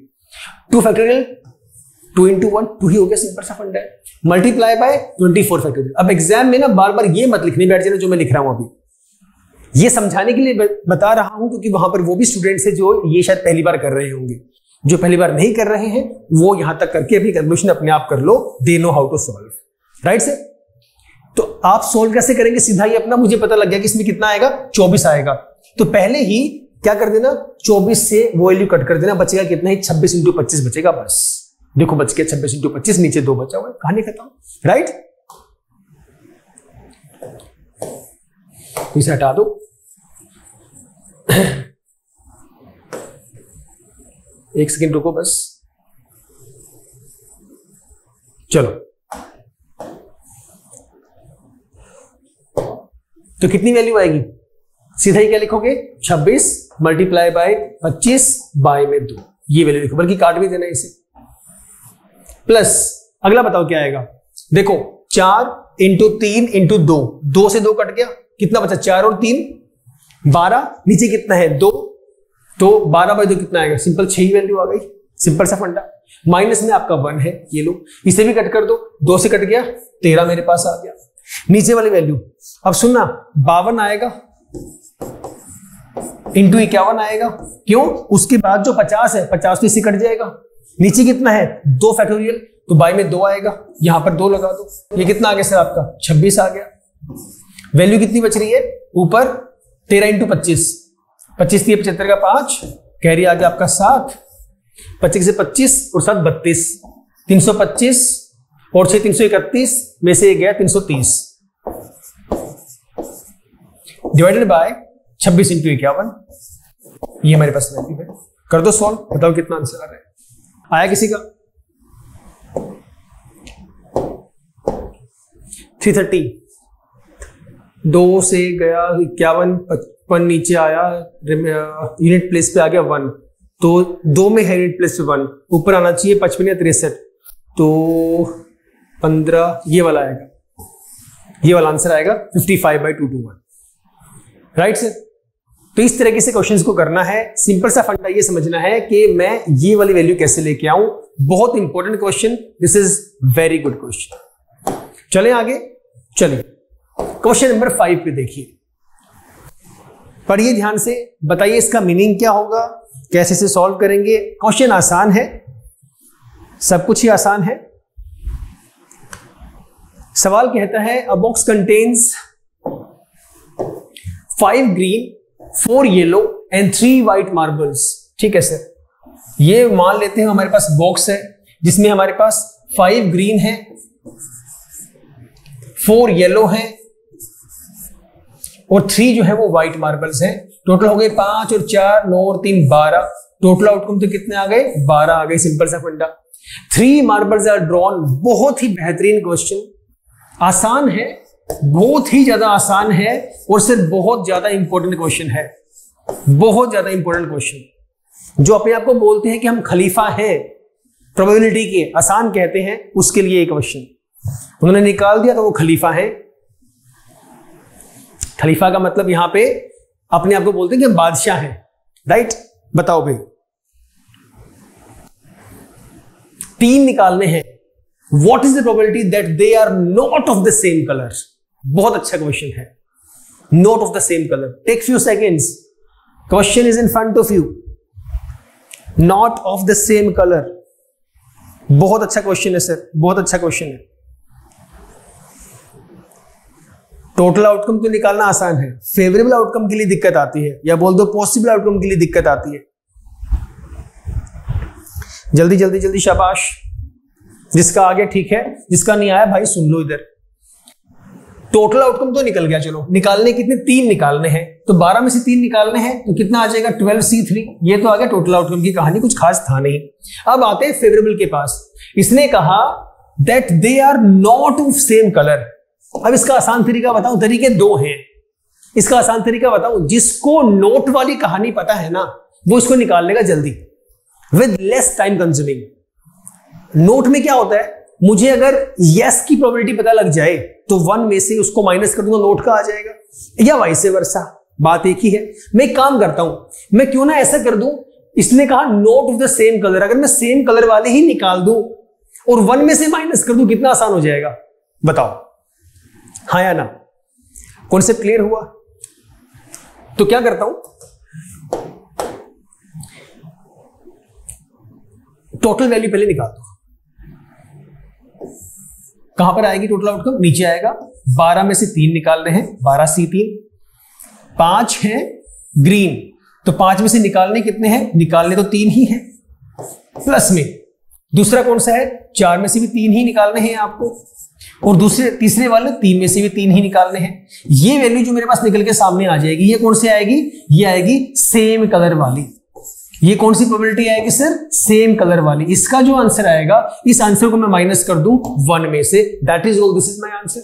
2 factorial 2 into 1 2 ही हो गया, सिंपल सा फंडा है। Multiply by 24 factorial. अब एग्जाम में ना बार बार ये मत लिखने बैठ जाना जो मैं लिख रहा हूं अभी, ये समझाने के लिए बता रहा हूं, क्योंकि वहां पर वो भी स्टूडेंट्स है जो ये शायद पहली बार कर रहे होंगे। जो पहली बार नहीं कर रहे हैं वो यहां तक करके अभी कैलकुलेशन अपने आप कर लो, they know how to solve. Right sir? तो आप सोल्व कैसे करेंगे? सीधा ही अपना, मुझे पता लग गया कि इसमें कितना आएगा, 24 आएगा। तो पहले ही क्या कर देना, 24 से वो वैल्यू कट कर देना, बचेगा कितना ही 26 × 25 बचेगा। बस देखो बच गया 26 × 25, नीचे 2 बचा हुआ है, कहानी खत्म। राइट? इसे हटा दो। एक सेकेंड रुको बस। चलो, तो कितनी वैल्यू आएगी? सीधा ही क्या लिखोगे? 26 मल्टीप्लाई बाय 25 बाय में 2, ये वैल्यू लिखो, बल्कि काट भी देना इसे। प्लस अगला बताओ क्या आएगा? देखो 4 इंटू 3 इंटू 2, 2 से 2 कट गया, कितना बचा? 4 और 3 12, नीचे कितना है? 2, तो 12 बाय 2 कितना आएगा? सिंपल 6 ही वैल्यू आ गई, सिंपल सा फंडा। माइनस में आपका 1 है, ये लो, इसे भी कट कर दो, 2 से कट गया 13 मेरे पास आ गया। नीचे वाली वैल्यू अब सुनना, 52 आएगा इंटू 51 आएगा, क्यों? उसके बाद जो 50 है 50 तो इससे कट जाएगा। नीचे कितना है? 2 फैक्टोरियल, तो बाय में 2 आएगा, यहां पर 2 लगा दो, ये कितना आ गया सर आपका? 26 आ गया। वैल्यू कितनी बच रही है? ऊपर 13 इंटू 25, 25 थी 75 का 5, कैरी आ गया आपका 7, 25 से 25 और 7 32, 325 और 6 331 में से गया 330 डिवाइडेड बाय 26 इंटू 51, ये हमारे पास वैल्यू है। कर दो सॉल्व, बताओ कितना आंसर आ रहा है। आया किसी का? 330, 2 से गया 51, 55 नीचे आया, यूनिट प्लेस पे आ गया 1, तो 2 में है यूनिट प्लेस पे 1, ऊपर आना चाहिए 55 या 63, तो 15, ये वाला आएगा, ये वाला आंसर आएगा 55/221, राइट सर। तो इस तरीके से क्वेश्चंस को करना है। सिंपल सा फंडा ये समझना है कि मैं ये वाली वैल्यू कैसे लेके आऊं। बहुत important question, this is very good question. चलें आगे, चलिए क्वेश्चन नंबर 5 पे देखिए, पढ़िए ध्यान से, बताइए इसका मीनिंग क्या होगा, कैसे से सॉल्व करेंगे। क्वेश्चन आसान है, सब कुछ ही आसान है। सवाल कहता है अ box contains 5 green 4 yellow and 3 white marbles. ठीक है सर, ये मान लेते हैं हमारे पास बॉक्स है जिसमें हमारे पास 5 ग्रीन है, 4 येलो है और 3 जो है वो व्हाइट मार्बल्स हैं। टोटल हो गए 5 और 4 9 और 3 12, टोटल आउटकम तो कितने आ गए? 12 आ गए। सिंपल सा फंडा। 3 मार्बल्स आर ड्रॉन। बहुत ही बेहतरीन क्वेश्चन, आसान है, बहुत ही ज्यादा आसान है और सिर्फ बहुत ज्यादा इंपॉर्टेंट क्वेश्चन है, बहुत ज्यादा इंपॉर्टेंट क्वेश्चन। जो अपने आप को बोलते हैं कि हम खलीफा हैं प्रोबेबिलिटी के, आसान कहते हैं, उसके लिए एक क्वेश्चन उन्होंने निकाल दिया तो वो खलीफा है। खलीफा का मतलब यहां पे अपने आप को बोलते हैं कि हम बादशाह हैं, राइट। बताओ भाई, 3 निकालने हैं। What is the probability that they are not of the same color? बहुत अच्छा क्वेश्चन है। Not of the same color. Take few seconds. Question is in front of you. Not of the same color. बहुत अच्छा question है sir, बहुत अच्छा question है। Total outcome तो निकालना आसान है, फेवरेबल आउटकम के लिए दिक्कत आती है, या बोल दो पॉसिबल आउटकम के लिए दिक्कत आती है। जल्दी जल्दी जल्दी, शाबाश। जिसका आ गया ठीक है, जिसका नहीं आया भाई सुन लो इधर। टोटल आउटकम तो निकल गया, चलो निकालने कितने? 3 निकालने हैं, तो 12 में से 3 निकालने हैं तो कितना आ जाएगा? 12C3। ये तो आ गया टोटल आउटकम की कहानी, कुछ खास था नहीं। अब आते हैं फेवरेबल के पास। इसने कहा that they are not of same colour. अब इसका आसान तरीका बताऊं, तरीके 2 हैं। इसका आसान तरीका बताऊं, जिसको नोट वाली कहानी पता है ना, वो इसको निकाल लेगा जल्दी, with less time consuming. Note में क्या होता है, मुझे अगर यस की प्रोबेबिलिटी पता लग जाए तो 1 में से उसको माइनस कर दूंगा, नोट का आ जाएगा, या वाइस वर्सा, बात एक ही है। मैं एक काम करता हूं, मैं क्यों ना ऐसा कर दूं, इसने कहा note of the same colour, अगर मैं सेम कलर वाले ही निकाल दूं और 1 में से माइनस कर दूं, कितना आसान हो जाएगा? बताओ, हाँ या ना? कॉन्सेप्ट क्लियर हुआ? तो क्या करता हूं, टोटल वैल्यू पहले निकाल दो। कहां पर आएगी टोटल आउटकम? नीचे आएगा। 12 में से 3 निकालने हैं, 12C3। 5 है ग्रीन, तो 5 में से निकालने कितने हैं? निकालने तो 3 ही हैं, प्लस में दूसरा कौन सा है? 4 में से भी 3 ही निकालने हैं आपको, और तीसरे वाले 3 में से भी 3 ही निकालने हैं। ये वैल्यू जो मेरे पास निकल के सामने आ जाएगी, ये कौन सी आएगी? ये आएगी सेम कलर वाली। ये कौन सी प्रोबेबिलिटी आएगी सर? सेम कलर वाली। इसका जो आंसर आएगा, इस आंसर को मैं माइनस कर दूं 1 में से, that is all, this is my answer.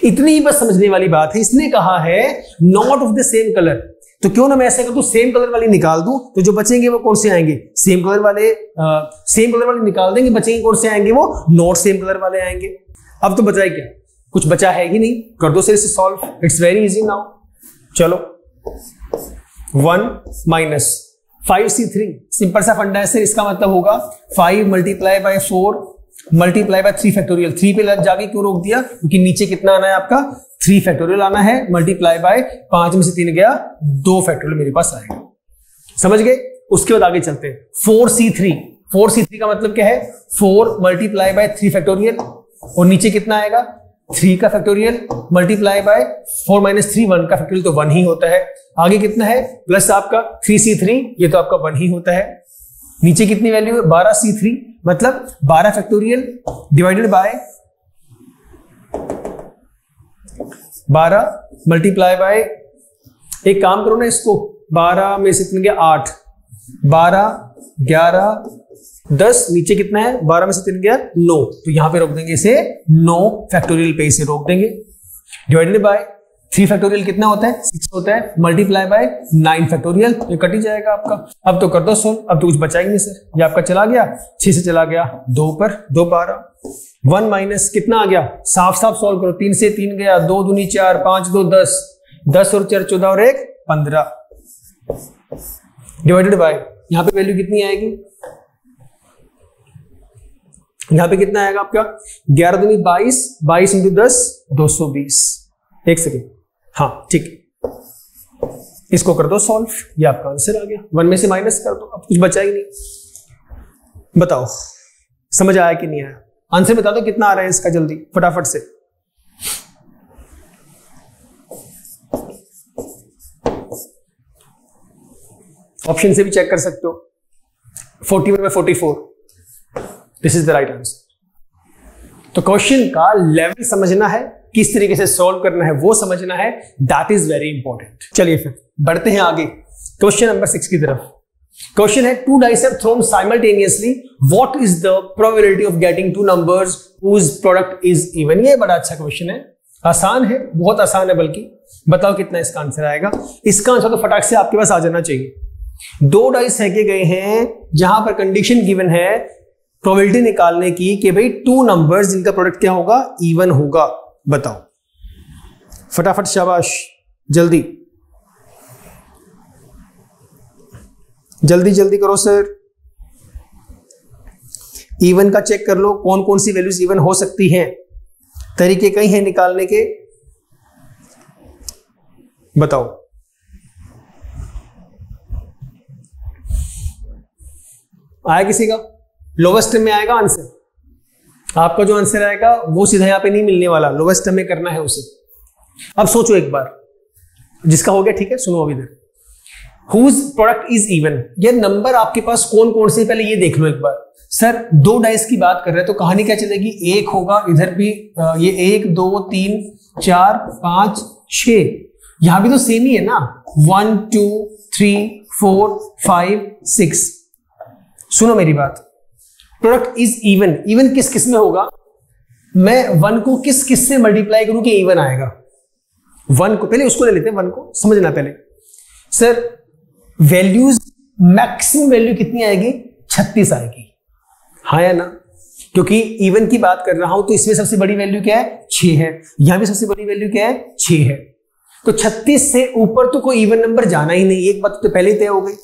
इतनी ही बस समझने वाली बात है। इसने कहा है not of the same colour, तो क्यों ना मैं ऐसे कर दूं, सेम कलर वाली निकाल दूं, तो जो बचेंगे वो कौन से आएंगे? सेम कलर वाले निकाल देंगे, बचेंगे कौन से आएंगे? वो नॉट सेम कलर वाले आएंगे। अब तो बचा है क्या? कुछ बचा है ही नहीं। कर दो सर इसे solve, it's very easy now. चलो 1 माइनस 5c3, सिंपल सा फंडा है सर। इसका मतलब होगा 5 multiply by 4 multiply by 3 factorial. 3 पे जाके क्यों रोक दिया? क्योंकि नीचे कितना आना है आपका? 3 फैक्टोरियल आना है, मल्टीप्लाई बाय 5 में से 3 गया, 2 फैक्टोरियल मेरे पास आएगा। समझ गए? उसके बाद आगे चलते हैं। 4c3, 4c3 का मतलब क्या है? 4 मल्टीप्लाई बाय 3 फैक्टोरियल, और नीचे कितना आएगा? 3 का फैक्टोरियल मल्टीप्लाई बाय 4 माइनस 3, 1 का फैक्टोरियल तो 1 ही होता है। आगे कितना है? प्लस आपका 3c3, ये तो आपका 1 ही होता है। नीचे कितनी वैल्यू है? 12c3, मतलब 12 factorial divided by 12 multiply by, एक काम करो ना, इसको 12 में से 3 गया 8, 12 11 10, नीचे कितना है? 12 में से 3 गया 9, तो यहां पे रोक देंगे इसे 9 फैक्टोरियल पे, इसे रोक देंगे। डिवाइडेड बाय 3 फैक्टोरियल कितना होता है? 6 होता है, मल्टीप्लाई बाय 9 फैक्टोरियल, ये कट ही जाएगा आपका। अब तो कर दो सोल्व, अब तो कुछ बचा ही नहीं सर। ये आपका चला गया, 6 से चला गया 2 पर, 2 12, 1 माइनस कितना आ गया? साफ साफ सोल्व करो, 3 से 3 गया, 2 दूनी 4, 5 2 10, 10 और 4 14 और 1 15, डिवाइडेड बाय, यहां पे वैल्यू कितनी आएगी? यहां पे कितना आएगा आपका? 11 दूनी 22, 22 इंटू 10 220। एक सेकेंड, हाँ ठीक है, इसको कर दो सॉल्व, ये आपका आंसर आ गया। 1 में से माइनस कर दो, अब कुछ बचा ही नहीं। बताओ समझ आया कि नहीं आया? आंसर बता दो कितना आ रहा है इसका, जल्दी फटाफट से। ऑप्शन से भी चेक कर सकते हो। 41 में 44, this is the right answer. तो क्वेश्चन का लेवल समझना है, किस तरीके से सॉल्व करना है वो समझना है, दैट इज वेरी इंपॉर्टेंट। चलिए फिर बढ़ते हैं आगे क्वेश्चन नंबर 6 की तरफ। क्वेश्चन है 2 dice are thrown simultaneously, what is the probability of getting 2 numbers whose product is even? ये बड़ा अच्छा क्वेश्चन है, आसान है, बहुत आसान है बल्कि। बताओ कितना इसका आंसर आएगा? इसका आंसर तो फटाक से आपके पास आ जाना चाहिए। 2 डाइस फेंके गए हैं, जहां पर कंडीशन गिवन है प्रोबेबिलिटी निकालने की कि भाई 2 नंबर्स जिनका प्रोडक्ट क्या होगा? इवन होगा। बताओ फटाफट, शाबाश, जल्दी जल्दी जल्दी करो सर। इवन का चेक कर लो, कौन कौन सी वैल्यूज इवन हो सकती हैं, तरीके कई हैं निकालने के। बताओ आया किसी का? लोवेस्ट में आएगा आंसर, आपका जो आंसर आएगा वो सीधा यहां पे नहीं मिलने वाला, लोवेस्ट में करना है उसे। अब सोचो एक बार, जिसका हो गया ठीक है, सुनो अभी इधर। Whose product is even, ये नंबर आपके पास कौन कौन से, पहले ये देख लो एक बार। सर 2 डाइस की बात कर रहे हैं तो कहानी क्या चलेगी? 1 होगा, इधर भी ये 1 2 3 4 5 6, यहां भी तो सेम ही है ना, 1 2 3 4 5 6। सुनो मेरी बात, प्रोडक्ट इज इवन, इवन किस किस में होगा? मैं 1 को किस किस से मल्टीप्लाई करूं कि इवन आएगा? 1 को, पहले उसको ले लेते हैं, 1 को समझना पहले। सर वैल्यूज, मैक्सिमम वैल्यू कितनी आएगी? 36 आएगी, हाँ या ना? क्योंकि इवन की बात कर रहा हूं तो इसमें सबसे बड़ी वैल्यू क्या है? 6 है, यहां भी सबसे बड़ी वैल्यू क्या है? 6 है। तो 36 से ऊपर तो कोई इवन नंबर जाना ही नहीं, एक बात तो पहले ही तय हो गई।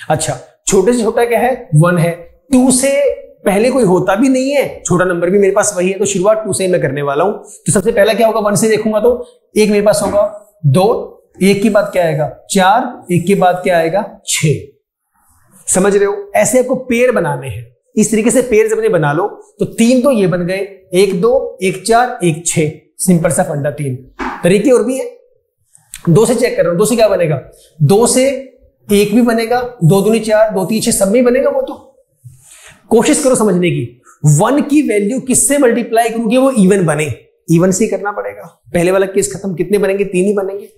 अच्छा, छोटे से छोटा क्या है? 1 है। 2 से पहले कोई होता भी नहीं है, छोटा नंबर भी मेरे पास वही है, तो शुरुआत 2 से मैं करने वाला हूं। तो सबसे पहला क्या होगा? 1 से देखूंगा तो 1 मेरे पास होगा, 2, 1 के बाद क्या आएगा? 4, 1 के बाद क्या आएगा? 6। समझ रहे हो? ऐसे आपको पेयर बनाने हैं, इस तरीके से पेयर जब बना लो तो 3 तो ये बन गए, 1 2 1 4 1 6, सिंपल सा फंडा। 3 तरीके और भी है। 2 से चेक कर रहा हूं, 2 से क्या बनेगा? 2 से 1 भी बनेगा, 2 दूनी 4 2 3 6, सब में बनेगा वो। तो कोशिश करो समझने की, 1 की वैल्यू किससे मल्टीप्लाई करूंगी वो इवन बने? इवन से करना पड़ेगा। पहले वाला केस खत्म, कितने बनेंगे? 3 ही बनेंगे।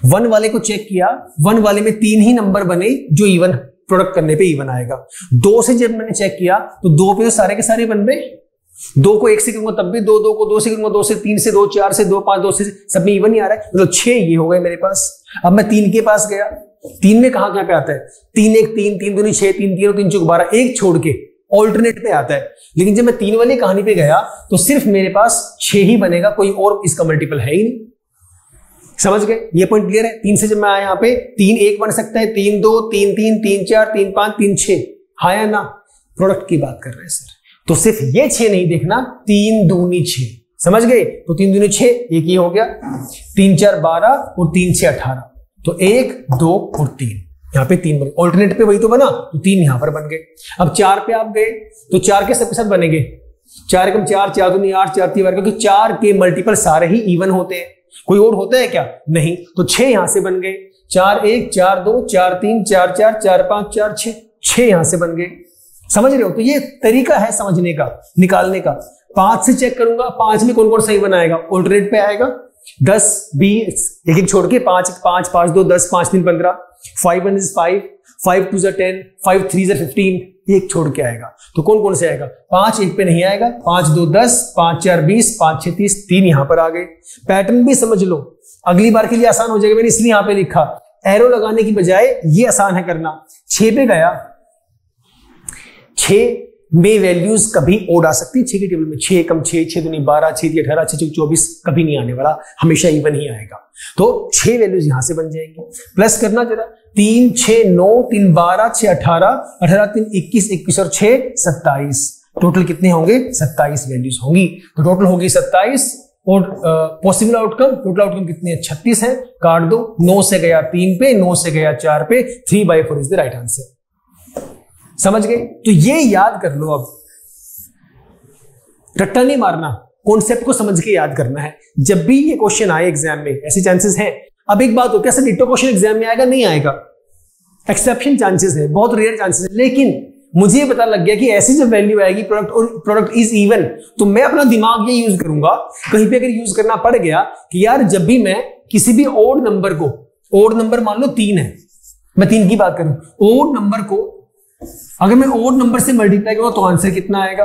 1 वाले को चेक किया, 1 वाले में 3 ही नंबर बने जो इवन प्रोडक्ट करने पे इवन आएगा। 2 से जब मैंने चेक किया तो 2 पे तो सारे के सारे बन रहे, 2 को 1 से करूंगा तब भी 2, 2 को 2 से करूंगा, 2 से 3 से 2, 4 से 2, 5, 2 से सब में इवन ही आ रहा है, मतलब 6 ये हो गए मेरे पास। अब मैं 3 के पास गया, 3 में कहां पे आता है, 3 1 3, 3 2 6, 3 3 3 4 12, एक छोड़ के ऑल्टरनेट पे आता है। लेकिन जब मैं 3 वाली कहानी पे गया तो सिर्फ मेरे पास 6 ही बनेगा, कोई और इसका मल्टीपल है ही नहीं। समझ गए, ये पॉइंट क्लियर है। 3 से जब मैं आया यहाँ पे 3 1 बन सकता है, 3 2 3 3 3 4 3 5 3 6, हाँ या ना, प्रोडक्ट की बात कर रहे हैं सर। तो सिर्फ ये 6 नहीं देखना, 3 दूनी 6, समझ गए। तो 3 दूनी 6, एक ही हो गया, 3 4 12 और 3 6 18, तो 1 2 और 3, यहाँ पे 3 बने, ऑल्टरनेट पे वही तो बना, तो 3 यहां पर बन गए। अब 4 पे आप गए तो 4 के सबके साथ बनेंगे, 4 एकम 4, 4 दूनी 8, 4 3 क्योंकि 4 के मल्टीपल सारे ही इवन होते हैं, कोई और होता है क्या, नहीं। तो 6 यहां से बन गए, 4 1 4 2 4 3 4 4 4 5 4 6, 6 यहां से बन गए। समझ रहे हो, तो ये तरीका है समझने का, निकालने का। 5 से चेक करूंगा, 5 में कौन कौन सही बनाएगा, ऑल्टरनेट पे आएगा, 10 20 एक एक छोड़ के 5 5 5 2 10 5 3 15, 5 1 is 5, 5 2 is 10, 5 3 is 15, एक छोड़ के आएगा। तो कौन कौन से आएगा, 5 एक पे नहीं आएगा, 5 2 10, 5 4 20, 5 6 30, 3 यहां पर आ गए। पैटर्न भी समझ लो, अगली बार के लिए आसान हो जाएगा, मैंने इसलिए यहां पे लिखा, एरो लगाने की बजाय ये आसान है करना। 6 पे गया, 6 में वैल्यूज कभी ओड आ सकती है, 6 के टेबल में 6 कम 6, 6 दूनी 12, 6 18, 6 24 कभी नहीं आने वाला, हमेशा इवन ही आएगा। तो 6 वैल्यूज यहां से बन जाएंगी। प्लस करना जरा, 3 6 9 3 12 6 18, 18 3 21, 21 और 6 27, टोटल कितने होंगे, 27 वैल्यूज होंगी। तो टोटल होगी 27 और पॉसिबल आउटकम, टोटल आउटकम कितने हैं, 36 है, काट दो। 9 से गया 3 पे, 9 से गया 4 पे, 3/4 इज द राइट आंसर। समझ गए, तो ये याद कर लो। अब रट्टा नहीं मारना, कॉन्सेप्ट को समझ के याद करना है। जब भी ये क्वेश्चन आए एग्जाम में, ऐसे चांसेस हैं। अब एक बात हो, क्या सर डिट्टो क्वेश्चन एग्जाम में आएगा, नहीं आएगा, एक्सेप्शन चांसेस है, बहुत रेयर चांसेस है। लेकिन मुझे पता लग गया कि ऐसी जब वैल्यू आएगी प्रोडक्ट इज इवन, तो मैं अपना दिमाग ये यूज करूंगा। कहीं पे अगर यूज करना पड़ गया कि यार जब भी मैं किसी भी ओड नंबर को, ओड नंबर मान लो 3 है, मैं 3 की बात करूं, ओड नंबर को अगर मैं ओड नंबर से मल्टीप्लाई करूं तो आंसर कितना आएगा,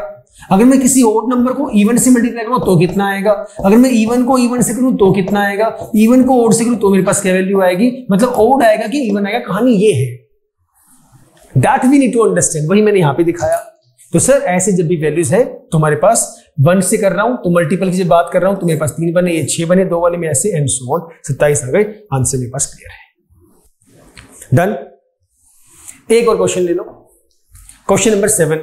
अगर मैं किसी ओड नंबर को इवन से मल्टीप्लाई करूं तो कितना आएगा, अगर मैं इवन को इवन से करूं तो कितना आएगा, इवन को ओड से करूं तो मेरे पास क्या वैल्यू आएगी, मतलब ओड आएगा कि इवन आएगा, कहानी ये है। That we need to understand, वही मैंने यहां पे दिखाया। तो सर ऐसे जब भी वैल्यूज है तुम्हारे पास 1 से कर रहा हूं तो मल्टीपल की जब बात कर रहा हूं तो मेरे पास 3 बने, ये 6 बने, 2 वाले में ऐसे एंड सो ऑन, 27 आ गए, आंसर मेरे पास क्लियर है। डन। एक और क्वेश्चन ले लो, question number 7।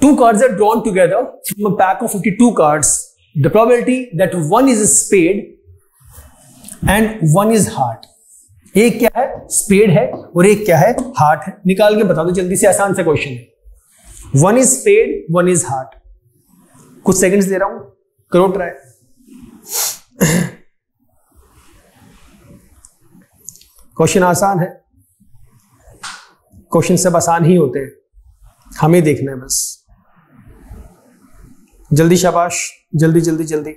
2 cards are drawn together from a pack of 52 cards. The probability that one is a spade and one is heart. एक क्या है, स्पेड है, और एक क्या है, हार्ट है। निकाल के बता दो जल्दी से, आसान सा क्वेश्चन है। 1 is spade, 1 is heart. कुछ सेकंड्स दे रहा हूं, करो ट्राई। क्वेश्चन आसान है, क्वेश्चन सब आसान ही होते हैं, हमें देखना है बस। जल्दी, शाबाश, जल्दी जल्दी जल्दी।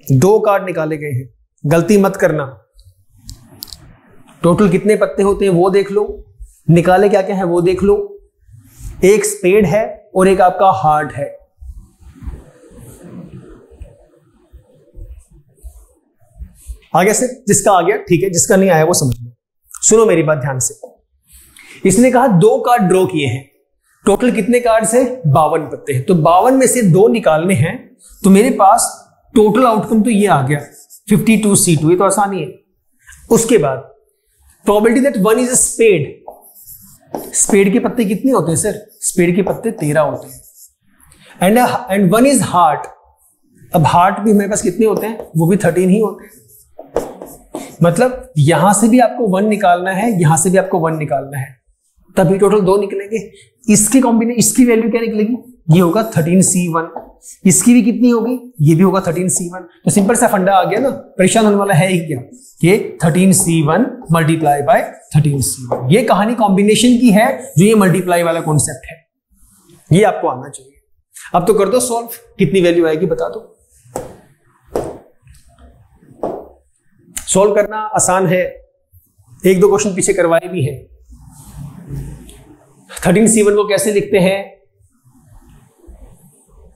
2 कार्ड निकाले गए हैं, गलती मत करना। टोटल कितने पत्ते होते हैं वो देख लो, निकाले क्या क्या है वो देख लो। एक स्पेड है और एक आपका हार्ट है। आ गया सर, जिसका आ गया ठीक है, जिसका नहीं आया वो समझ लो। सुनो मेरी बात ध्यान से, इसने कहा 2 कार्ड ड्रॉ किए हैं, टोटल कितने कार्ड्स है, 52 पत्ते हैं, तो 52 में से 2 निकालने हैं। तो मेरे पास टोटल आउटकम तो ये आ गया 52C2, ये तो आसानी है। उसके बाद probability that 1 is a spade, spade के पत्ते कितने होते हैं सर, स्पेड के पत्ते 13 होते हैं। एंड 1 इज हार्ट, अब हार्ट भी हमारे पास कितने होते हैं, वो भी 13 ही होते हैं। मतलब यहां से भी आपको 1 निकालना है, यहां से भी आपको 1 निकालना है, तभी टोटल 2 निकलेंगे। इसके कॉम्बिनेशन, इसकी वैल्यू क्या निकलेगी, ये होगा 13C1, इसकी भी कितनी होगी, ये भी होगा 13C1। तो सिंपल सा फंडा आ गया ना, परेशान होने वाला है ही क्या, कि 13C1 मल्टीप्लाई बाय 13C1। ये कहानी कॉम्बिनेशन की है, जो ये मल्टीप्लाई वाला कॉन्सेप्ट है, ये आपको आना चाहिए। अब तो कर दो सॉल्व, कितनी वैल्यू आएगी बता दो। सोल्व करना आसान है, एक दो क्वेश्चन पीछे करवाए भी हैं। 13C1 को कैसे लिखते हैं,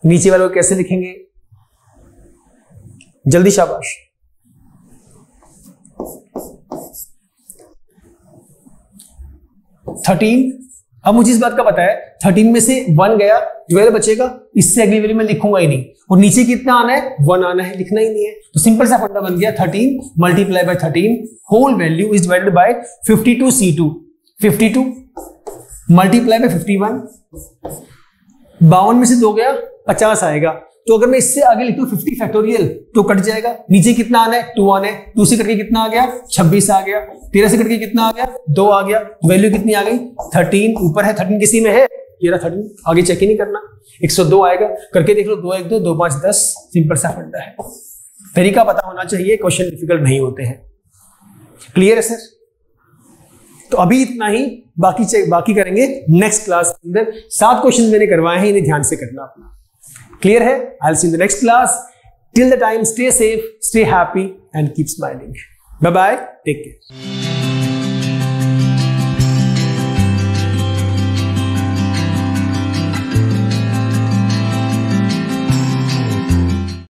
नीचे वाले को कैसे लिखेंगे, जल्दी शाबाश। 13, अब मुझे इस बात का पता है 13 में से 1 गया, 12 बचेगा, इससे अगली वैल्यू मैं लिखूंगा ही नहीं, और नीचे कितना आना है, 1 आना है, लिखना ही नहीं है। तो सिंपल सा फंडा बन गया, 13 multiply by 13 whole value is divided by 52C2। 52 multiply by 51, 52 में से 2 गया, 50 आएगा। तो अगर मैं इससे आगे लिखूं 50 फैक्टोरियल तो कट जाएगा, नीचे कितना आना है, 2 आना है, 2 से कटके कितना आ गया, 26 आ गया, 13 से कटके कितना आ गया, 2 आ गया, वैल्यू कितनी आ गई, 13 ऊपर है, 13 किसी में है, ये रहा 13, आगे चेक ही नहीं करना, 102 आएगा, करके देख लो, 2 1 2 2 5 10, सिंपल सा फंडा है। तरीका पता होना चाहिए, क्वेश्चन डिफिकल्ट नहीं होते हैं। क्लियर है सर? तो अभी इतना ही, बाकी करेंगे नेक्स्ट क्लास के अंदर। 7 क्वेश्चन मैंने करवाए हैं, इन्हें ध्यान से करना अपना। क्लियर है? I will see in the next class. Till the time, stay safe, stay happy and keep smiling. Bye bye, take care.